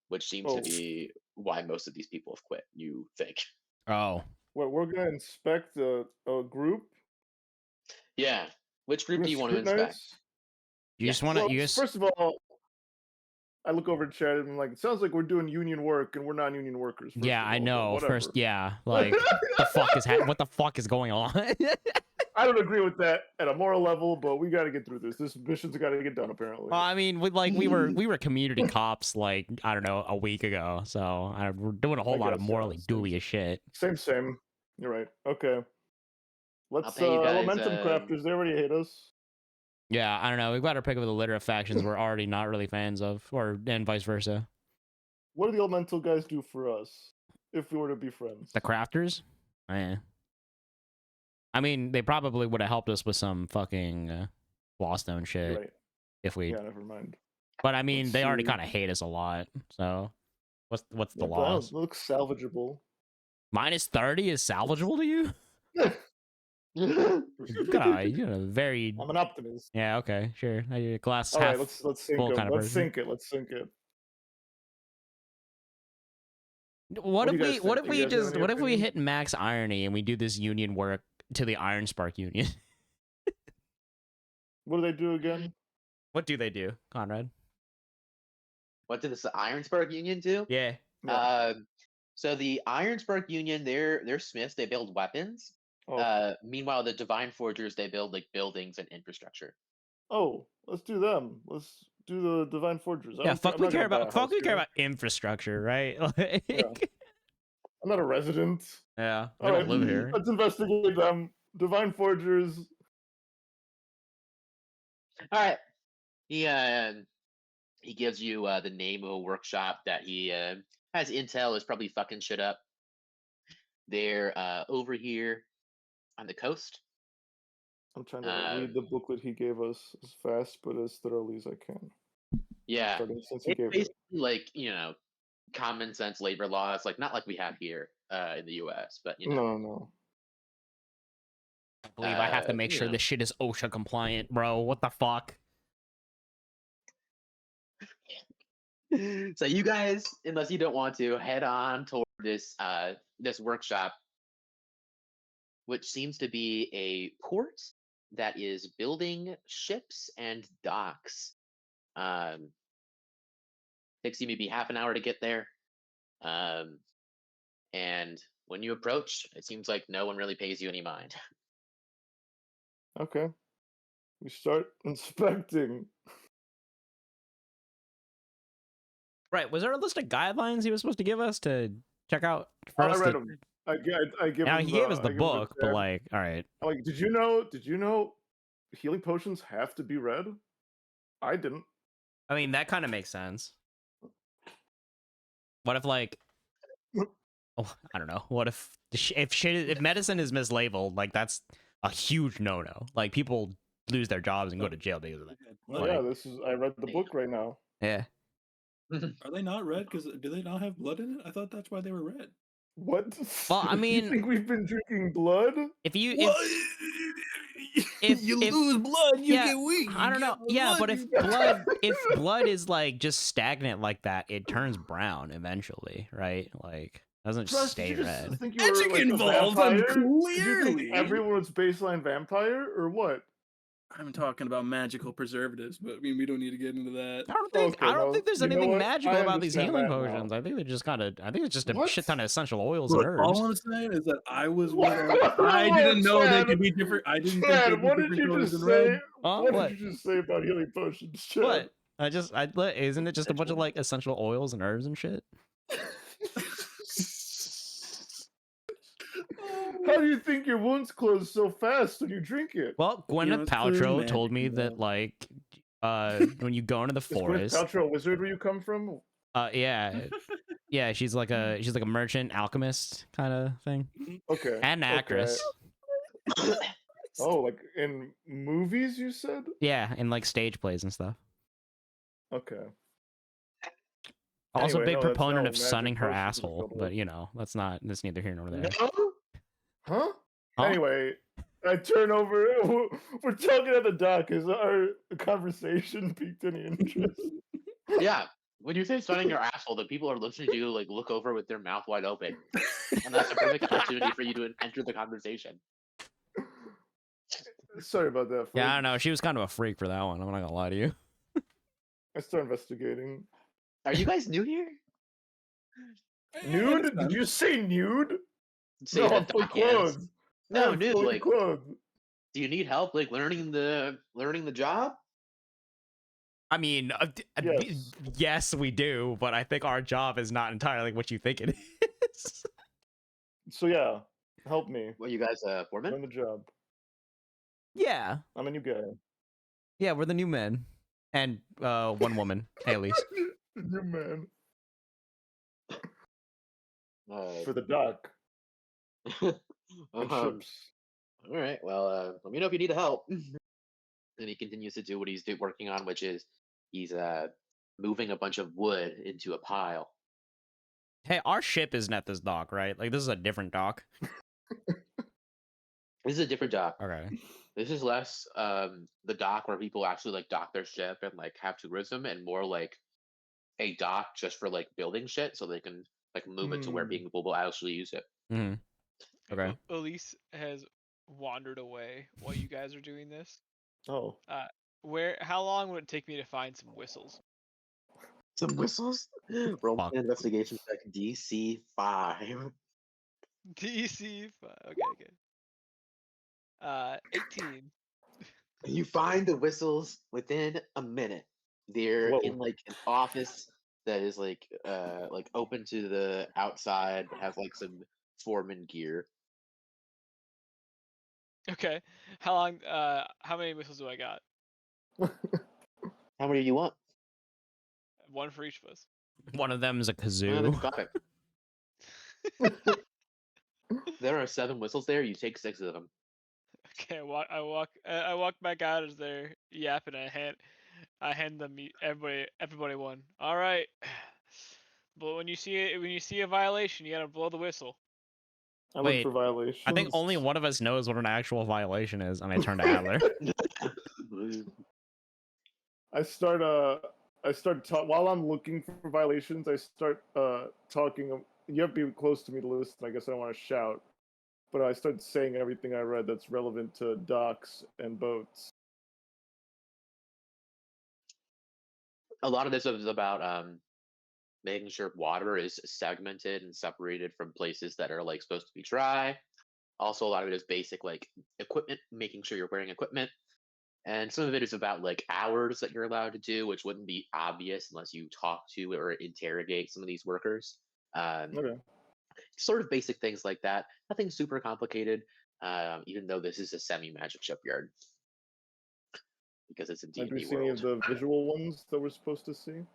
Which seems to be why most of these people have quit, you think. Oh. Well, we're going to inspect a group? Yeah. Which group do you want to inspect? You just want to... First of all, I look over at Chad and I'm like, it sounds like we're doing union work and we're not union workers. Yeah, I know. First, yeah. Like, what the fuck is going on? I don't agree with that at a moral level, but we got to get through this. This mission's got to get done, apparently. Well, I mean, we were community cops like I don't know a week ago, so we're doing a whole lot of guess, morally same. dubious shit. Same. You're right. Okay. Let's pay you guys, Elementum crafters. They already hate us. Yeah, I don't know. We've got our pick of the litter of factions we're already not really fans of, and vice versa. What do the elemental guys do for us if we were to be friends? The crafters, I mean, they probably would have helped us with some fucking Lawstone shit Right. if we. Yeah, never mind. But I mean, Let's they already see. kind of hate us a lot. So, what's the Yeah, but loss? it looks salvageable. -30 is salvageable to you? You got a very. I'm an optimist. Yeah. Okay. Sure. Your glass All half right, let's sink full it. kind of Let's person. sink it. Let's sink it. What do you if we guys what think? if Do you we guys have just any what if we opinion? hit max irony and we do this union work to the Iron Spark Union? What do they do again? What do they do, Conrad? What did the Ironsburg Union do? Yeah. Yeah. So the Ironsburg Union, they're smiths. They build weapons. Oh, Meanwhile, the Divine Forgers, they build like buildings and infrastructure. let's do them. Let's do the Divine Forgers. Yeah, I'm fuck we not care gonna buy a about fuck house we care here. about infrastructure, right? Like, I'm not a resident. yeah, we All don't right, live here. let's investigate them. Divine Forgers. All right. He gives you the name of a workshop that he has intel is probably fucking shit up. They're over here on the coast. I'm trying to read the booklet he gave us as fast but as thoroughly as I can. Yeah, Starting since he it's gave it. basically like common sense labor laws, like not like we have here in the U.S., but No. I believe I have to make sure know. this shit is OSHA compliant, bro. What the fuck? So you guys, unless you don't want to, head on toward this this workshop, which seems to be a port that is building ships and docks. Takes you maybe half an hour to get there. And when you approach, it seems like no one really pays you any mind. Okay. We start inspecting. Right, was there a list of guidelines he was supposed to give us to check out for I us read to... them. I give Now him he gave us I the give him book, but tab. like, all right. I'm like, did you know healing potions have to be read? I didn't. I mean, that kind of makes sense. What if like, oh, I don't know. What if if medicine is mislabeled, like that's a huge no-no. Like people lose their jobs and go to jail because of that. Well, yeah, I read the book right now. Yeah. Are they not red? Because do they not have blood in it? I thought that's why they were red. What? Well, I You mean, think we've been drinking blood? if you If you lose blood, you yeah, get weak. I don't know. Yeah, but if blood is like just stagnant like that, it turns brown eventually, right? Like doesn't Russ, stay did you red. just think you were Magic like a involved, vampire? Did you clearly. think everyone was baseline vampire or what? I'm talking about magical preservatives, but I mean, we don't need to get into that. Okay, I don't well, think there's you know anything what? magical I about these understand healing that now. potions. I think they're just I think it's just a What? shit ton of essential oils Look, and herbs. all I'm saying is that I was What? I didn't know they Chad, could be different. I didn't think Chad, they'd be what did different you colors just than red. say? What did you just say about healing potions, Chad? What? Isn't it just a bunch of like essential oils and herbs and shit? How do you think your wounds close so fast when you drink it? Well, Gwyneth it's clearly Paltrow told magic me that involved. like when you go into the Is Gwyneth forest, Paltrow a wizard where you come from? yeah, she's like a merchant alchemist kind of thing, Okay. and an actress. Oh, like in movies, you said? Yeah, in like stage plays and stuff. Okay. Also, Anyway, big no, that's proponent no of magic sunning her potions are asshole, double. but you know that's neither here nor there. No? Huh? Huh? Anyway, I turn over. We're talking at the dock. Is our conversation piqued any interest? Yeah, when you say sunning your asshole, the people are listening to you like look over with their mouth wide open, and that's a perfect opportunity for you to enter the conversation. Sorry about that. Yeah, I folks. don't know. She was kind of a freak for that one. I'm not gonna lie to you. I start investigating. Are you guys new here? Nude? Did you say nude? Say No, the I'm fully dock hands. clothed. No, I'm new, fully like clothed. Do you need help like learning the job? I mean, Yes. yes, we do, but I think our job is not entirely what you think it is. So yeah, help me What you guys foreman? learn the job. Yeah, I'm a new guy. yeah, we're the new men, and one woman, Haley's. New man Uh, for the dock and all ships. right. Well, let me know if you need help. And he continues to do what he's working on, which is he's moving a bunch of wood into a pile. Hey, our ship isn't at this dock, right? Like, this is a different dock. This is a different dock. Okay. This is less the dock where people actually like dock their ship and like have tourism, and more like a dock just for like building shit, so they can like move it to where people will actually use it. Mm-hmm. Okay. Elise has wandered away while you guys are doing this. Oh, How long would it take me to find some whistles? Some whistles. Roll Fuck. an investigation check DC 5. DC. Okay. 18. You find the whistles within a minute. They're Whoa. in like an office that is like open to the outside, but has like some foreman gear. Okay. How long? How many whistles do I got? How many do you want? One for each of us. One of them is a That's kazoo. fine. There are 7 whistles there. You take 6 of them. Okay. I walk back out as they're yapping. I hand them everybody one. All right. But when you see a violation, you gotta blow the whistle. I look Wait, for violations. I think only one of us knows what an actual violation is, and I turn to Adler. I start while I'm looking for violations. I start talking. You have to be close to me to listen. I guess I don't want to shout, but I start saying everything I read that's relevant to docks and boats. A lot of this is about making sure water is segmented and separated from places that are like supposed to be dry. Also, a lot of it is basic like equipment, making sure you're wearing equipment. And some of it is about like hours that you're allowed to do, which wouldn't be obvious unless you talk to or interrogate some of these workers. Okay. Sort of basic things like that. Nothing super complicated, even though this is a semi-magic shipyard because it's a Did we D&D see any of world. the visual ones that we're supposed to see?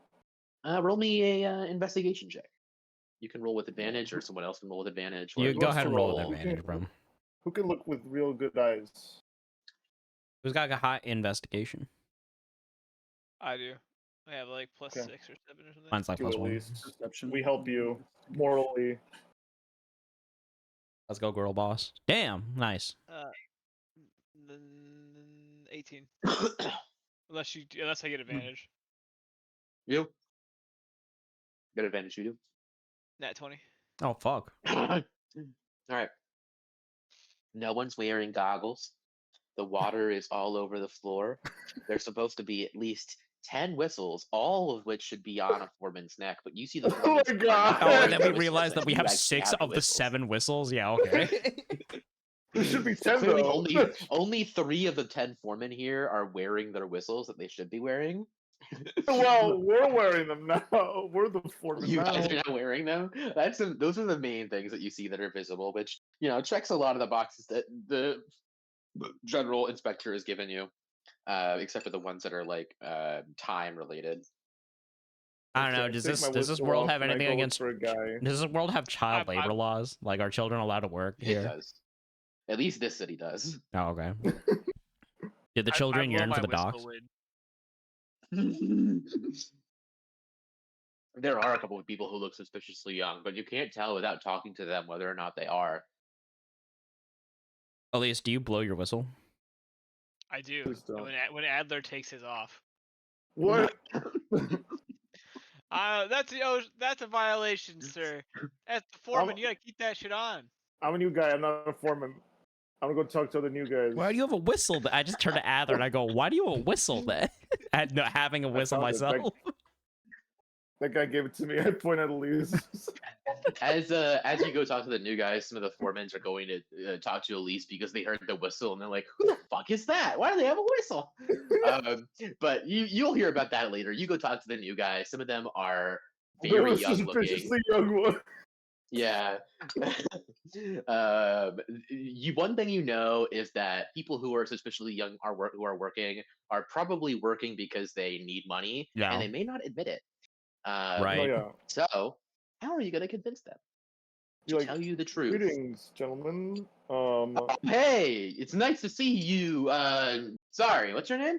Roll me a investigation check. You can roll with advantage, or someone else can roll with advantage. You whatever go wants ahead to and roll with roll. advantage, bro. Who can look with real good eyes? Who's got a high investigation? I do. I have like plus Okay. 6 or 7 or something. Mine's like You plus at 1. least. Perception. We help you morally. Let's go, girl boss. Damn, nice. 18. Unless I get advantage. You get advantage. You do. Nat 20. Oh, fuck. All right. No one's wearing goggles. The water is all over the floor. There's supposed to be at least 10 whistles, all of which should be on a foreman's neck. But you see the Oh foreman's my are God. not Oh, wearing and then we whistles, realize that we you have actually 6 have the of the whistles. 7 whistles. Yeah, okay. There should be So 10 clearly, though. only 3 of the 10 foremen here are wearing their whistles that they should be wearing. Well, we're wearing them now. We're the foreman You now. guys are not wearing them. Those are the main things that you see that are visible, which checks a lot of the boxes that the general inspector has given you, except for the ones that are like time related. I don't know. Okay, Does take my this whistle world off have and I anything go look against? for a guy. Does this world have child I'm- labor laws? Like, are children allowed to work It here? does. At least this city does. Oh, okay. Did the I children blow yearn my for the whistle docks? in. There are a couple of people who look suspiciously young, but you can't tell without talking to them whether or not they are. Elias, do you blow your whistle? I do. Please don't. And when Adler takes his off. What? That's a violation, sir. As the foreman, you gotta keep that shit on. I'm a new guy. I'm not a foreman. I'm gonna go talk to other new guys. Why do you have a whistle? I just turn to Adler and I go, "Why do you have a whistle?" Then, not having a whistle found it. myself. That guy gave it to me. I point at Elise. As you go talk to the new guys, some of the foremen are going to talk to Elise because they heard the whistle and they're like, "Who the fuck fuck is that? Why do they have a whistle? But you'll hear about that later. You go talk to the new guys. Some of them are There very was young suspiciously looking. young one. Yeah. One thing you know is that people who are suspiciously young who are working are probably working because they need money, Yeah. and they may not admit it. Oh Right. yeah. So, how are you going to convince them to You're like, tell you the truth? greetings, gentlemen. Hey, it's nice to see you. Sorry, what's your name?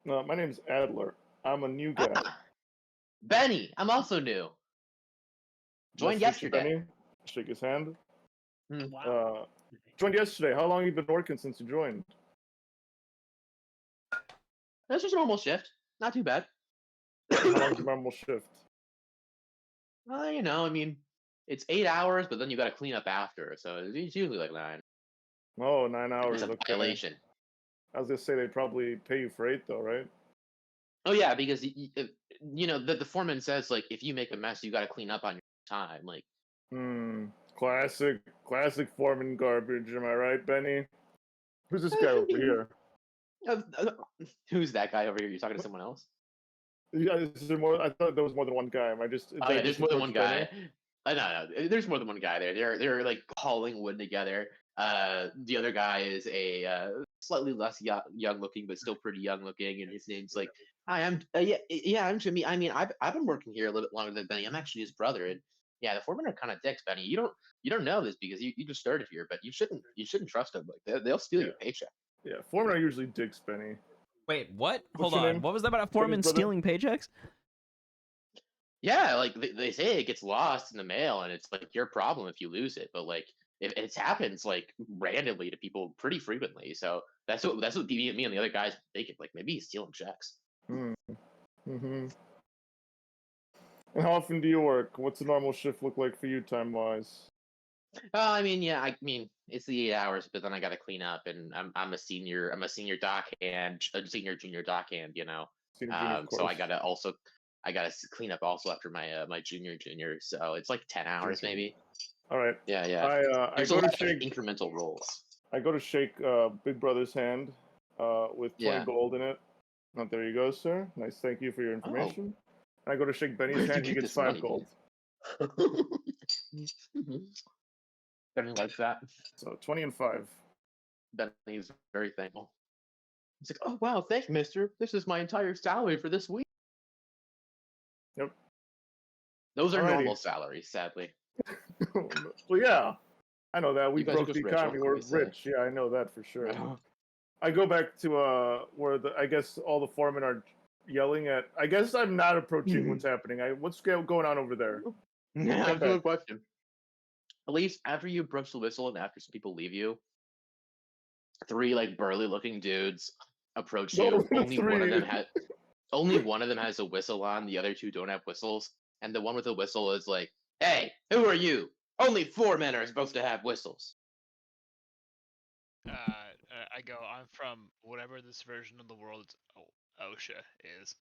My name's Adler. I'm a new guy. Ah, Benny. I'm also new. Joined Nice to meet you, yesterday. Benny. Shake his hand. Wow. Joined yesterday. How long have you been working since you joined? That's just a normal shift. Not too bad. How long's your normal shift? You know, I mean, it's 8 hours, but then you got to clean up after, so it's usually like 9. Oh, 9 It's hours. a Okay. violation. I was gonna say they probably pay you for 8 though, right? Oh yeah, because you know the foreman says like if you make a mess, you got to clean up on your time. Like, Classic foreman garbage. Am I right, Benny? Who's this guy I over mean, here? who's that guy over here? You're talking to someone else? Yeah, is there more? I thought there was more than one guy. Am I just? Oh Did I yeah, there's more than approach one Benny? guy. No, there's more than one guy there. They're like hauling wood together. The other guy is a slightly less young looking, but still pretty young looking, and his name's like, "Hi, I'm yeah, I'm Jimmy. I mean, I've been working here a little bit longer than Benny. I'm actually his brother, and yeah, the foremen are kind of dicks, Benny. You don't know this because you just started here, but you shouldn't trust them. Like they'll steal your paycheck. Yeah, foremen are usually dicks, Benny. Wait, what? What's Hold your on. name? What was that about a Benny's foreman brother? stealing paychecks? Yeah, like they say it gets lost in the mail, and it's like your problem if you lose it. But like if it happens like randomly to people pretty frequently, so that's what me and the other guys think. Like maybe he's stealing checks. Mm-hmm. And how often do you work? What's the normal shift look like for you, time wise? I mean, yeah, I mean it's the 8 hours, but then I got to clean up, and I'm a senior dock hand, a senior junior dock hand, you know. Senior, junior, of So course. I gotta clean up also after my my junior, so it's like 10 hours Junior. maybe. All right. Yeah. I There's a go to lot of shake. incremental rolls. I go to shake Big Brother's hand with 20 Yeah. gold in it. Oh, there you go, sir. Nice, thank you for your information. And I go to shake Benny's Where'd you hand. He get gets this 5 money? gold. Benny likes that. So 20 and 5. Benny's very thankful. He's like, "Oh wow, thank you, Mister. This is my entire salary for this week." Yep. Those are Alrighty. normal salaries, sadly. Well, yeah. I know that. We You guys are broke just the rich. economy. What We're can we say? rich. Yeah, I know that for sure. I go back to where I guess all the foremen are yelling at. I guess I'm not approaching what's happening. What's going on over there? Yeah, that's a Okay. good question. At least after you approach the whistle and after some people leave you, 3 like burly looking dudes approach you. No, Only one of 3. them only one of them has a whistle on. The other 2 don't have whistles. And the one with the whistle is like, "Hey, who are you? Only 4 men are supposed to have whistles." I go. I'm from whatever this version of the world OSHA is.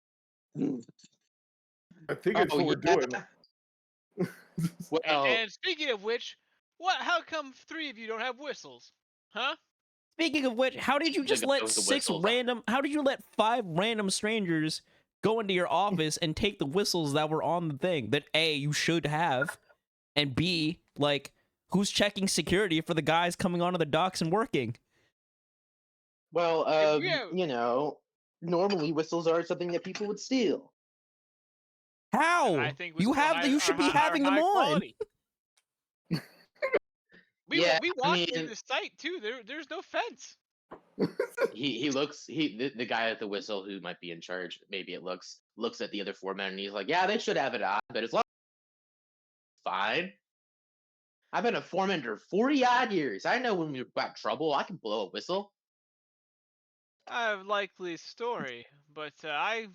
I think it's Oh, what we're doing. Well, And speaking of which, what? How come 3 of you don't have whistles? Huh? Speaking of which, how did you The just guy let with the 6 whistles. random? How did you let 5 random strangers go into your office and take the whistles that were on the thing that A, you should have, and B, like, who's checking security for the guys coming onto the docks and working? Well, Yeah. you know, normally whistles are something that people would steal. How? I think You whistles have are you should be having them high on. quality. Yeah, we I walked through mean- the site too. There's no fence. The guy at the whistle who might be in charge, maybe it looks at the other 4 men and he's like, "Yeah, they should have it on, but as long as fine. I've been a foreman for 40 odd years. I know when we've got trouble, I can blow a whistle." I have likely story, but I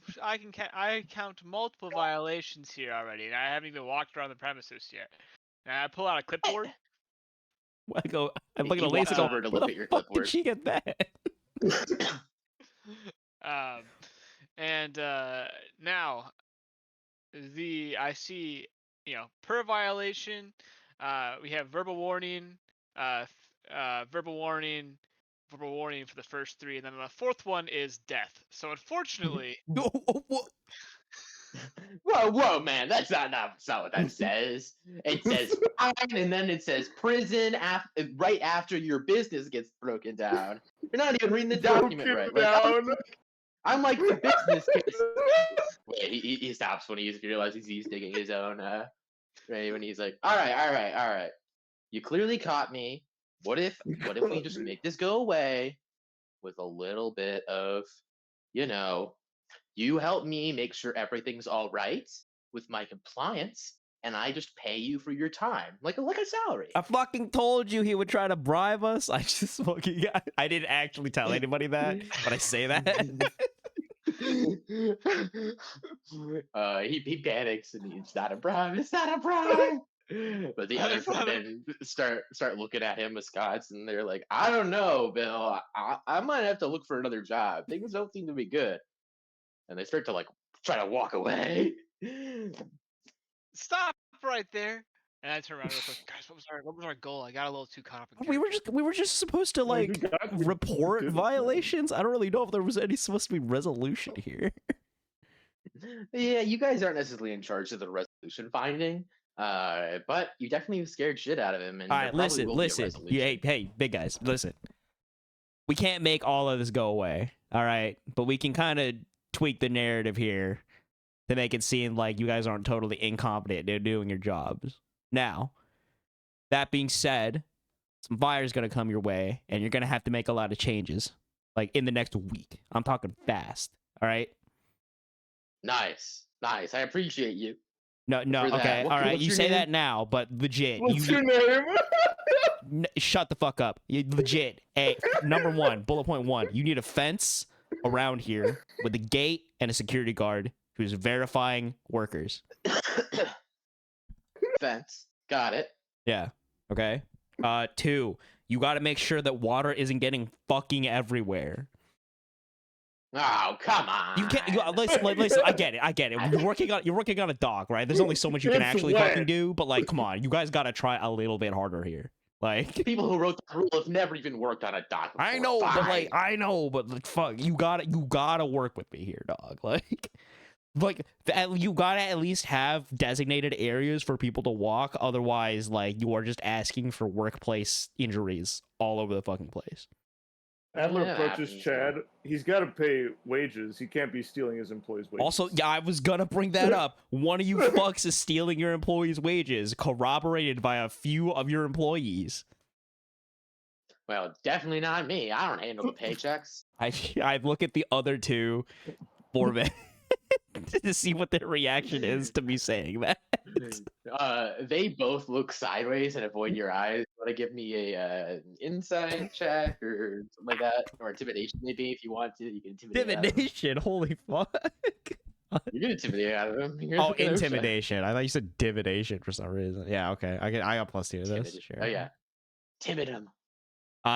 count multiple violations here already, and I haven't even walked around the premises yet. And I pull out a clipboard. I go, I'm He looking at Lacey. walks Go, over to where look the at your fuck clipboard. did she get that? And now I see, per violation, we have verbal warning, verbal warning, verbal warning for the first 3, and then the 4th one is death. So unfortunately, Whoa, man, that's not what that says. It says fine, and then it says prison right after your business gets broken down. You're not even reading the document Broken right. Like, down. I'm like the business case. Wait, he stops when he realizes he's digging his own. Right when he's like, all right. You clearly caught me. What if we just make this go away with a little bit of, you help me make sure everything's all right with my compliance, and I just pay you for your time, like a salary. I fucking told you he would try to bribe us. I just fucking I didn't actually tell anybody that, but I say that. He panics and it's not a bribe. It's not a bribe. But the other It's not a- foremen start looking at him with Scots, and they're like, I don't know, Bill. I might have to look for another job. Things don't seem to be good. And they start to like try to walk away. Stop right there. And I turn around real quick. Guys, what was our goal? I got a little too caught up in we character. were just supposed to Well, you like got me. report Did it, violations. I don't really know if there was any supposed to be resolution here. Yeah, you guys aren't necessarily in charge of the resolution finding, but you definitely scared shit out of him. And All there right, probably will be a listen. resolution. Hey, big guys, listen. We can't make all of this go away, all right? But we can kind of tweak the narrative here to make it seem like you guys aren't totally incompetent in doing your jobs. Now, that being said, some fire's gonna come your way, and you're gonna have to make a lot of changes, like in the next week. I'm talking fast, all right? Nice. I appreciate you. No, For that. okay, all right. What's You your say name? that now, but legit, What's your name? shut the fuck up. You legit. Hey, number 1, bullet point 1. You need a fence around here with a gate and a security guard who's verifying workers. Fence. Got it. Yeah. Okay. 2. You got to make sure that water isn't getting fucking everywhere. Oh, come on. You can't. Listen. I get it. You're working on a dock, right? There's only so much you can It's actually wet. fucking do. But like, come on, you guys got to try a little bit harder here. Like, People who wrote the rule have never even worked on a dock before. I know, Fine. but like, fuck, you gotta work with me here, dog. You gotta at least have designated areas for people to walk. Otherwise, like, you are just asking for workplace injuries all over the fucking place. Adler Yeah, approaches happens, Chad. He's got to pay wages. He can't be stealing his employees' wages. Also, yeah, I was gonna bring that up. One of you fucks is stealing your employees' wages, corroborated by a few of your employees. Well, definitely not me. I don't handle the paychecks. I look at the other 2 foremen to see what their reaction is to me saying that. They both look sideways and avoid your eyes. Want to give me an insight check or something like that, or intimidation maybe if you want to. You can intimidate. Intimidation, holy fuck. You can intimidate out of them. Oh, intimidation. I thought you said divination for some reason. Yeah, okay. I got +2 to this. Sure. Oh yeah, timid him.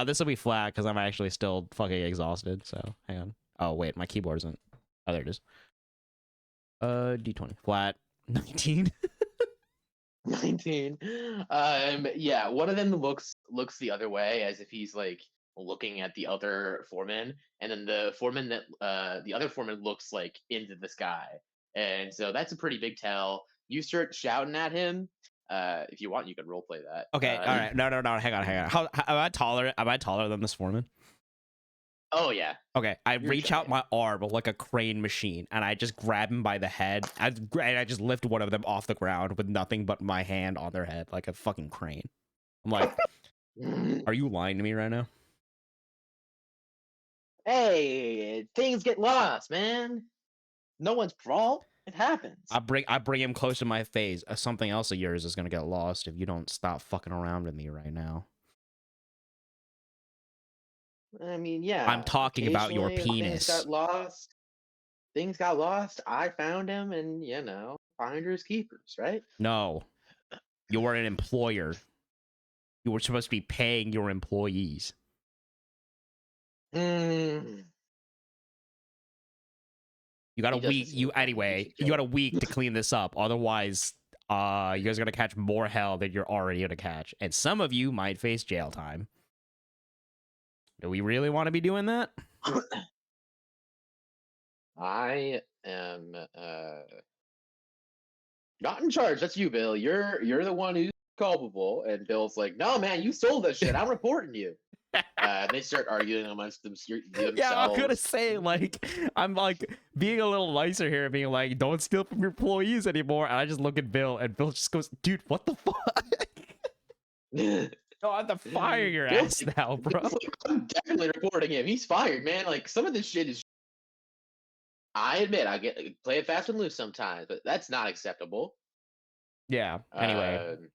This will be flat because I'm actually still fucking exhausted. So hang on. Oh wait, my keyboard isn't. Oh, there it is. D20 flat 19. 19. Yeah, one of them looks the other way as if he's like looking at the other foreman, and then the other foreman looks like into the sky, and so that's a pretty big tell. You start shouting at him. If you want, you can roleplay that. Okay, all right. No, hang on. How am I taller? Am I taller than this foreman? Oh yeah. Okay, I You're reach out giant. my arm like a crane machine, and I just grab him by the head. I just lift one of them off the ground with nothing but my hand on their head, like a fucking crane. I'm like, are you lying to me right now? Hey, things get lost, man. No one's fault. It happens. I bring him close to my face. Something else of yours is gonna get lost if you don't stop fucking around with me right now. I mean, yeah. I'm talking about your occasionally penis. Things got lost. I found him, and finders keepers, right? No, you are an employer. You were supposed to be paying your employees. Mm. You got a He doesn't week. seem You like he anyway. keeps You got a going. week to clean this up. Otherwise, you guys are gonna catch more hell than you're already gonna catch, and some of you might face jail time. Do we really want to be doing that? I am not in charge. That's you, Bill. You're the one who's culpable. And Bill's like, no, man, you sold this shit. I'm reporting you. They start arguing amongst themselves. Yeah, I'm gonna say like I'm like being a little nicer here, being like, don't steal from your employees anymore. And I just look at Bill, and Bill just goes, dude, what the fuck? No, I have to fire your Bill's ass now, bro. Bill's like, I'm definitely reporting him. He's fired, man. Like some of this shit is. I admit I get play it fast and loose sometimes, but that's not acceptable. Yeah. Anyway, Um,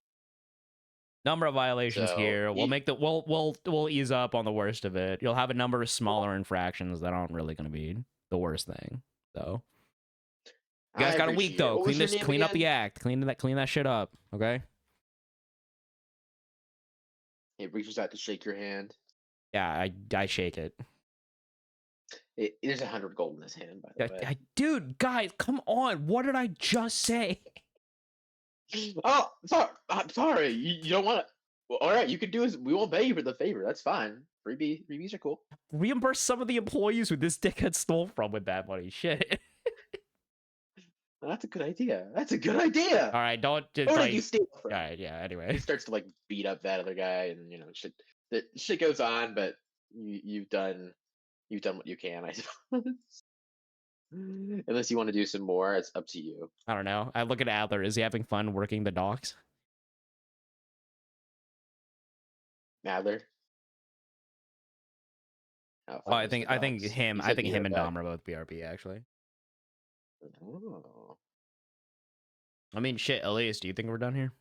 number of violations so here. We'll make the we'll ease up on the worst of it. You'll have a number of smaller infractions that aren't really gonna be the worst thing. So you guys I got a week appreciate it. though. What was your name Clean up the again? act. Clean that shit up. Okay. He reaches out to shake your hand. Yeah, I shake it. There's 100 gold in his hand, by the way. Dude, guys, come on. What did I just say? Oh, sorry. I'm sorry. You don't want to. Well, all right, you can do is we won't pay you for the favor. That's fine. Freebies are cool. Reimburse some of the employees who this dickhead stole from with that money. Shit. That's a good idea. That's a good idea. All right, don't just Or like. you steal All from. right, yeah. He Anyway, starts to like beat up that other guy, and shit goes on. But you've done what you can, I suppose. Unless you want to do some more, it's up to you. I don't know. I look at Adler. Is he having fun working the docks? Adler. Oh, I think him. I think him and Dom Dom are both BRB actually. Oh. I mean, shit. Elias, do you think we're done here?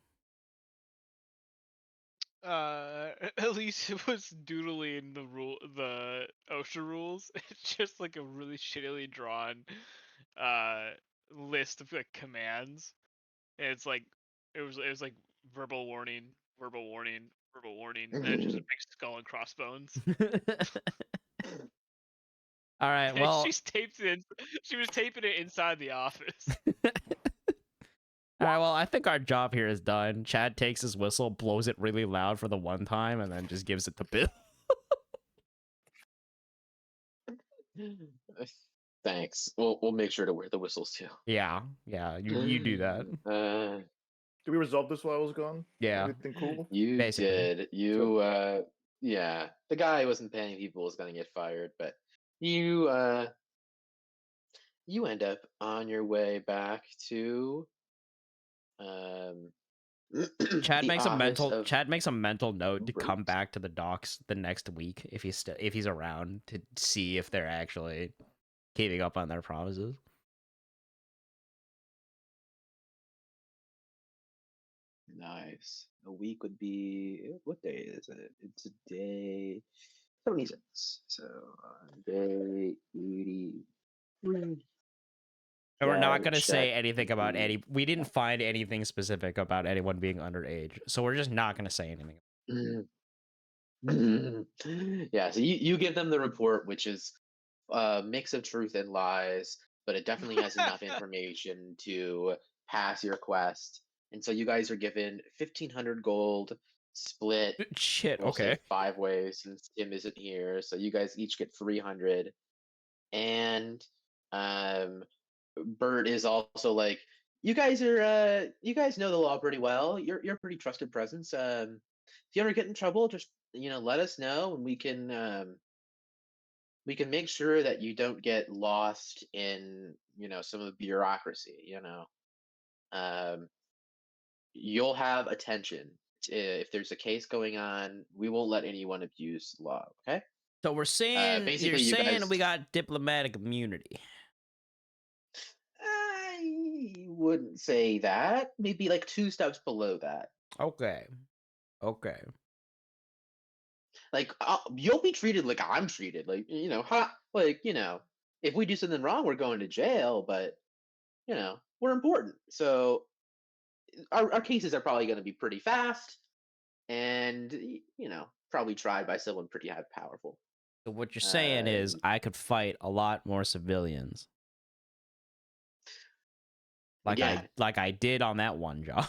At least it was doodling the OSHA rules. It's just like a really shittily drawn list of like commands. And it's like it was like verbal warning, verbal warning, verbal warning, and it's just a big skull and crossbones. All right. Well, She's taped it. She was taping it inside the office. all right. Well, I think our job here is done. Chad takes his whistle, blows it really loud for the one time, and then just gives it to Bill. Thanks. We'll make sure to wear the whistles too. Yeah. You do that. Did we resolve this while I was gone? Yeah. Everything cool? You Basically. did. Yeah. The guy who wasn't paying people was gonna get fired, but you end up on your way back to Chad the makes a office mental of Chad makes a mental note to come Brute. back to the docks the next week if he's around to see if they're actually keeping up on their promises. Nice. A week would be what day is it? It's a day 76. So day 83. And we're not Yeah, gonna say check anything about the- any. We didn't find anything specific about anyone being underage, so we're just not gonna say anything. Yeah, so you give them the report, which is a mix of truth and lies, but it definitely has enough information to pass your quest. And so you guys are given 1,500 gold split. Shit. We'll say Okay. 5 ways since Tim isn't here. So you guys each get 300. And Bert is also like, you guys know the law pretty well. You're a pretty trusted presence. If you ever get in trouble, just let us know, and we can make sure that you don't get lost in some of the bureaucracy. You'll have attention if there's a case going on. We won't let anyone abuse the law. Okay. So we're saying basically, you're you saying guys- we got diplomatic immunity. I wouldn't say that. Maybe like 2 steps below that. Okay. Like you'll be treated like I'm treated. Like if we do something wrong, we're going to jail. But we're important. So our cases are probably going to be pretty fast, and probably tried by someone pretty powerful. So what you're saying is I could fight a lot more civilians. Like I did on that one job.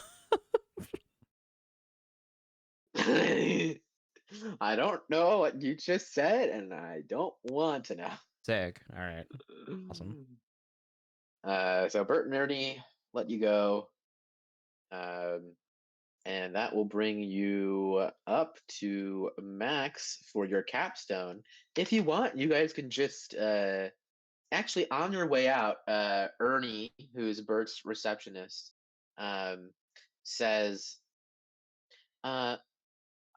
I don't know what you just said, and I don't want to know. Sick. All right. Awesome. So Bert and Ernie let you go. And that will bring you up to max for your capstone. If you want, you guys can just actually on your way out, Ernie, who's Bert's receptionist, says,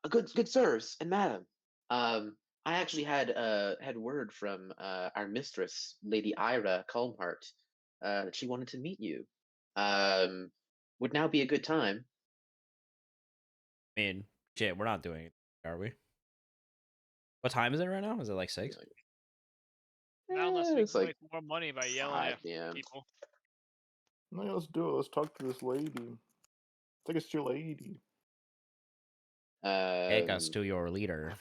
"Good sirs and madam, I actually had word from our mistress, Lady Ira Culmhart, that she wanted to meet you. Would now be a good time?" I mean, shit, we're not doing it, are we? What time is it right now? Is it like 6? Not unless we It's can like make more money by yelling 5 at p.m. people. No, yeah, let's do it. Let's talk to this lady. Take us to your lady. Take us Um, to your leader.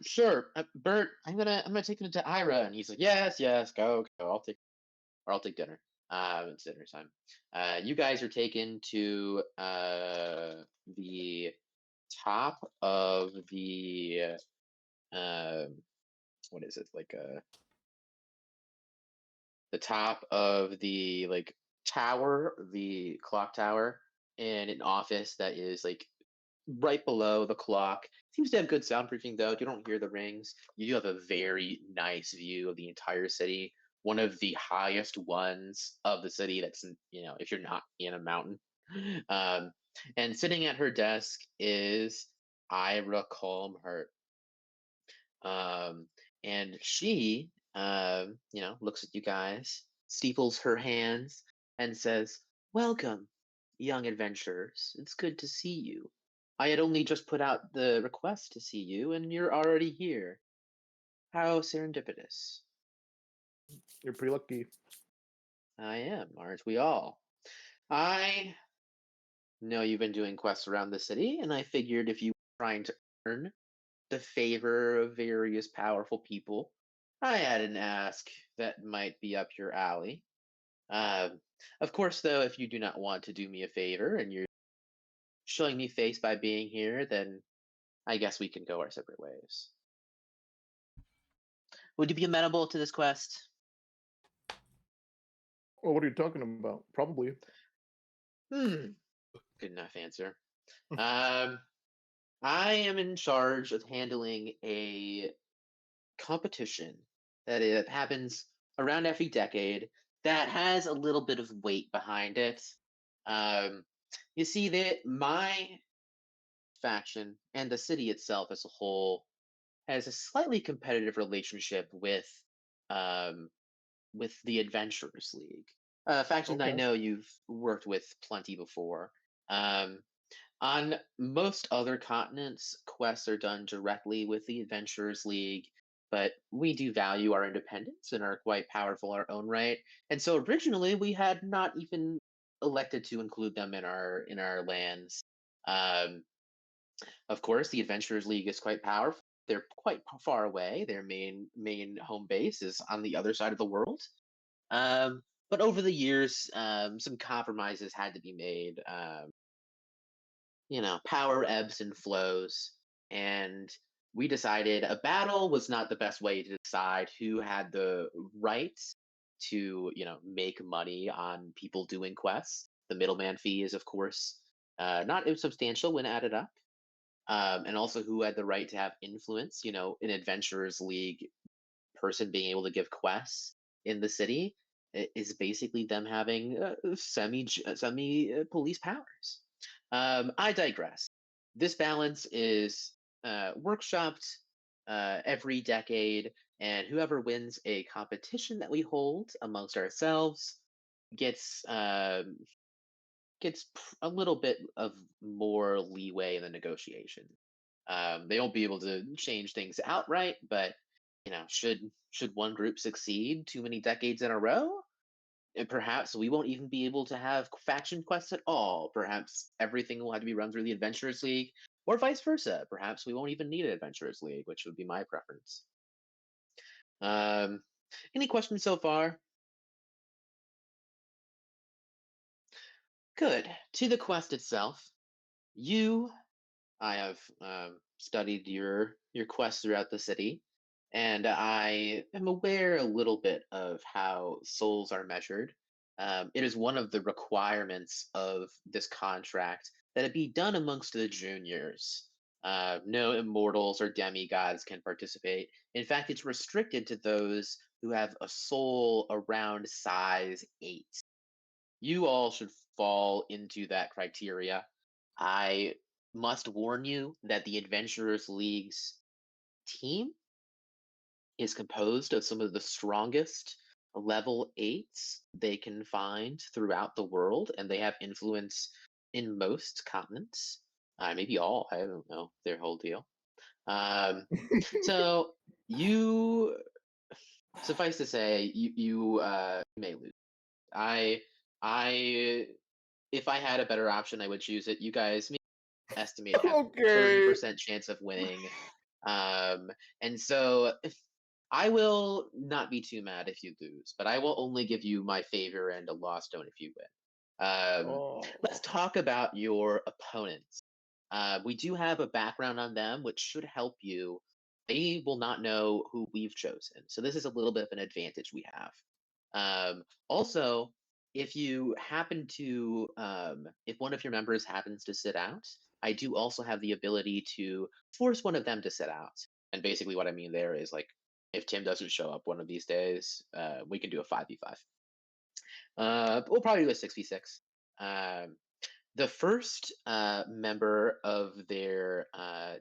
sure, Bert. I'm gonna take him to Ira, and he's like, yes, yes, go, go. I'll take dinner. It's dinner time. You guys are taken to the top of the what is it like the top of the like tower, the clock tower, in an office that is like right below the clock. Seems to have good soundproofing though. You don't hear the rings. You do have a very nice view of the entire city. One of the highest ones of the city. That's if you're not in a mountain. Um, and sitting at her desk is Ira Colmhurt. Um, and she, looks at you guys, steeples her hands, and says, "Welcome, young adventurers. It's good to see you. I had only just put out the request to see you, and you're already here. How serendipitous." You're pretty lucky. "I am, aren't we all? I know you've been doing quests around the city, and I figured if you were trying to earn the favor of various powerful people, I had an ask that might be up your alley. Um, of course, though, if you do not want to do me a favor and you're showing me face by being here, then I guess we can go our separate ways. Would you be amenable to this quest?" Well, what are you talking about? Probably. Good enough answer. Um, I am in charge of handling a competition that it happens around every decade that has a little bit of weight behind it. Um, you see that my faction and the city itself as a whole has a slightly competitive relationship um, with the Adventurers League, a faction that I Okay. know you've worked with plenty before. Um, on most other continents, quests are done directly with the Adventurers League, but we do value our independence and are quite powerful in our own right. And so originally we had not even elected to include them in our lands. Um, of course, the Adventurers League is quite powerful. They're quite far away. Their main home base is on the other side of the world. But over the years, some compromises had to be made. Power ebbs and flows, and we decided a battle was not the best way to decide who had the right to, make money on people doing quests. The middleman fee is, of course, not insubstantial when added up. And also who had the right to have influence, an adventurers league person being able to give quests in the city is basically them having semi police powers. I digress. This balance is workshopped every decade, and whoever wins a competition that we hold amongst ourselves gets a little bit of more leeway in the negotiation. They won't be able to change things outright, but should one group succeed too many decades in a row, perhaps we won't even be able to have faction quests at all. Perhaps everything will have to be run through the Adventurers League, or vice versa. Perhaps we won't even need an Adventurers League, which would be my preference. Um, any questions so far? Good. To the quest itself, you I have studied your quest throughout the city, and I am aware a little bit of how souls are measured. It is one of the requirements of this contract that it be done amongst the juniors. No immortals or demigods can participate. In fact, it's restricted to those who have a soul around size 8. You all should fall into that criteria. I must warn you that the Adventurers League's team is composed of some of the strongest level 8s they can find throughout the world, and they have influence in most continents. Maybe all, I don't know their whole deal. So you, suffice to say, you may lose. I I if I had a better option, I would choose it. You guys estimate have Okay. 30% chance of winning. And so I will not be too mad if you lose, but I will only give you my favor and a lost stone if you win. Oh. Let's talk about your opponents. We do have a background on them, which should help you. They will not know who we've chosen, so this is a little bit of an advantage we have. Also, if you happen to, if one of your members happens to sit out, I do also have the ability to force one of them to sit out. And basically, what I mean there is like, if Tim doesn't show up one of these days, we can do a 5v5. We'll probably do a 6v6. The first member of their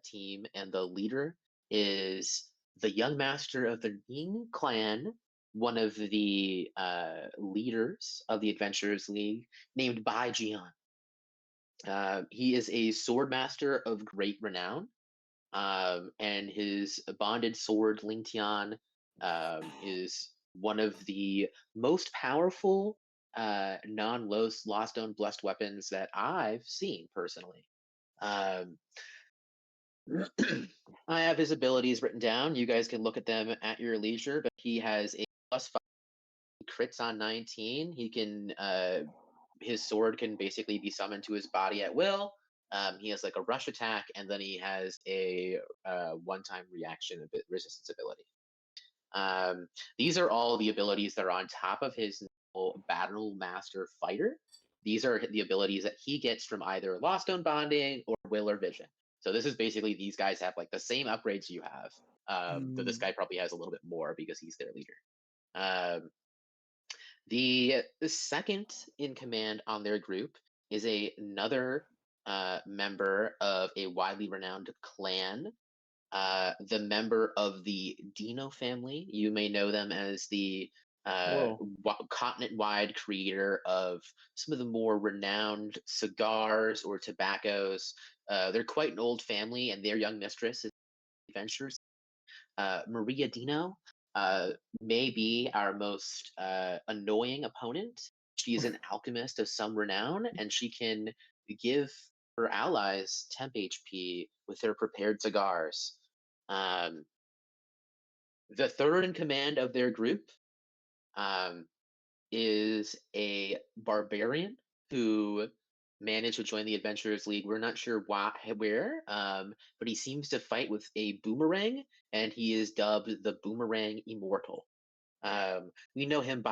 team and the leader is the young master of the Ning clan, one of the leaders of the Adventurers League, named Bai Jian. He is a sword master of great renown, and his bonded sword, Lingtian, is one of the most powerful non-lost lost stone blessed weapons that I've seen personally. Um, I have his abilities written down. You guys can look at them at your leisure. But he has a +5 crits on 19. He can his sword can basically be summoned to his body at will. He has like a rush attack, and then he has a one-time reaction resistance ability. These are all the abilities that are on top of his Battle Master Fighter. These are the abilities that he gets from either Lost Stone Bonding or Will or Vision. So this is basically these guys have like the same upgrades you have. But this guy probably has a little bit more because he's their leader. The second in command on their group is another member of a widely renowned clan, the member of the Dino family. You may know them as the continent-wide creator of some of the more renowned cigars or tobaccos. They're quite an old family, and their young mistress is adventures. Maria Dino may be our most annoying opponent. She is an alchemist of some renown, and she can give her allies temp HP with her prepared cigars. The third in command of their group is a barbarian who managed to join the Adventurers League. We're not sure where, but he seems to fight with a boomerang, and he is dubbed the Boomerang Immortal. We know him by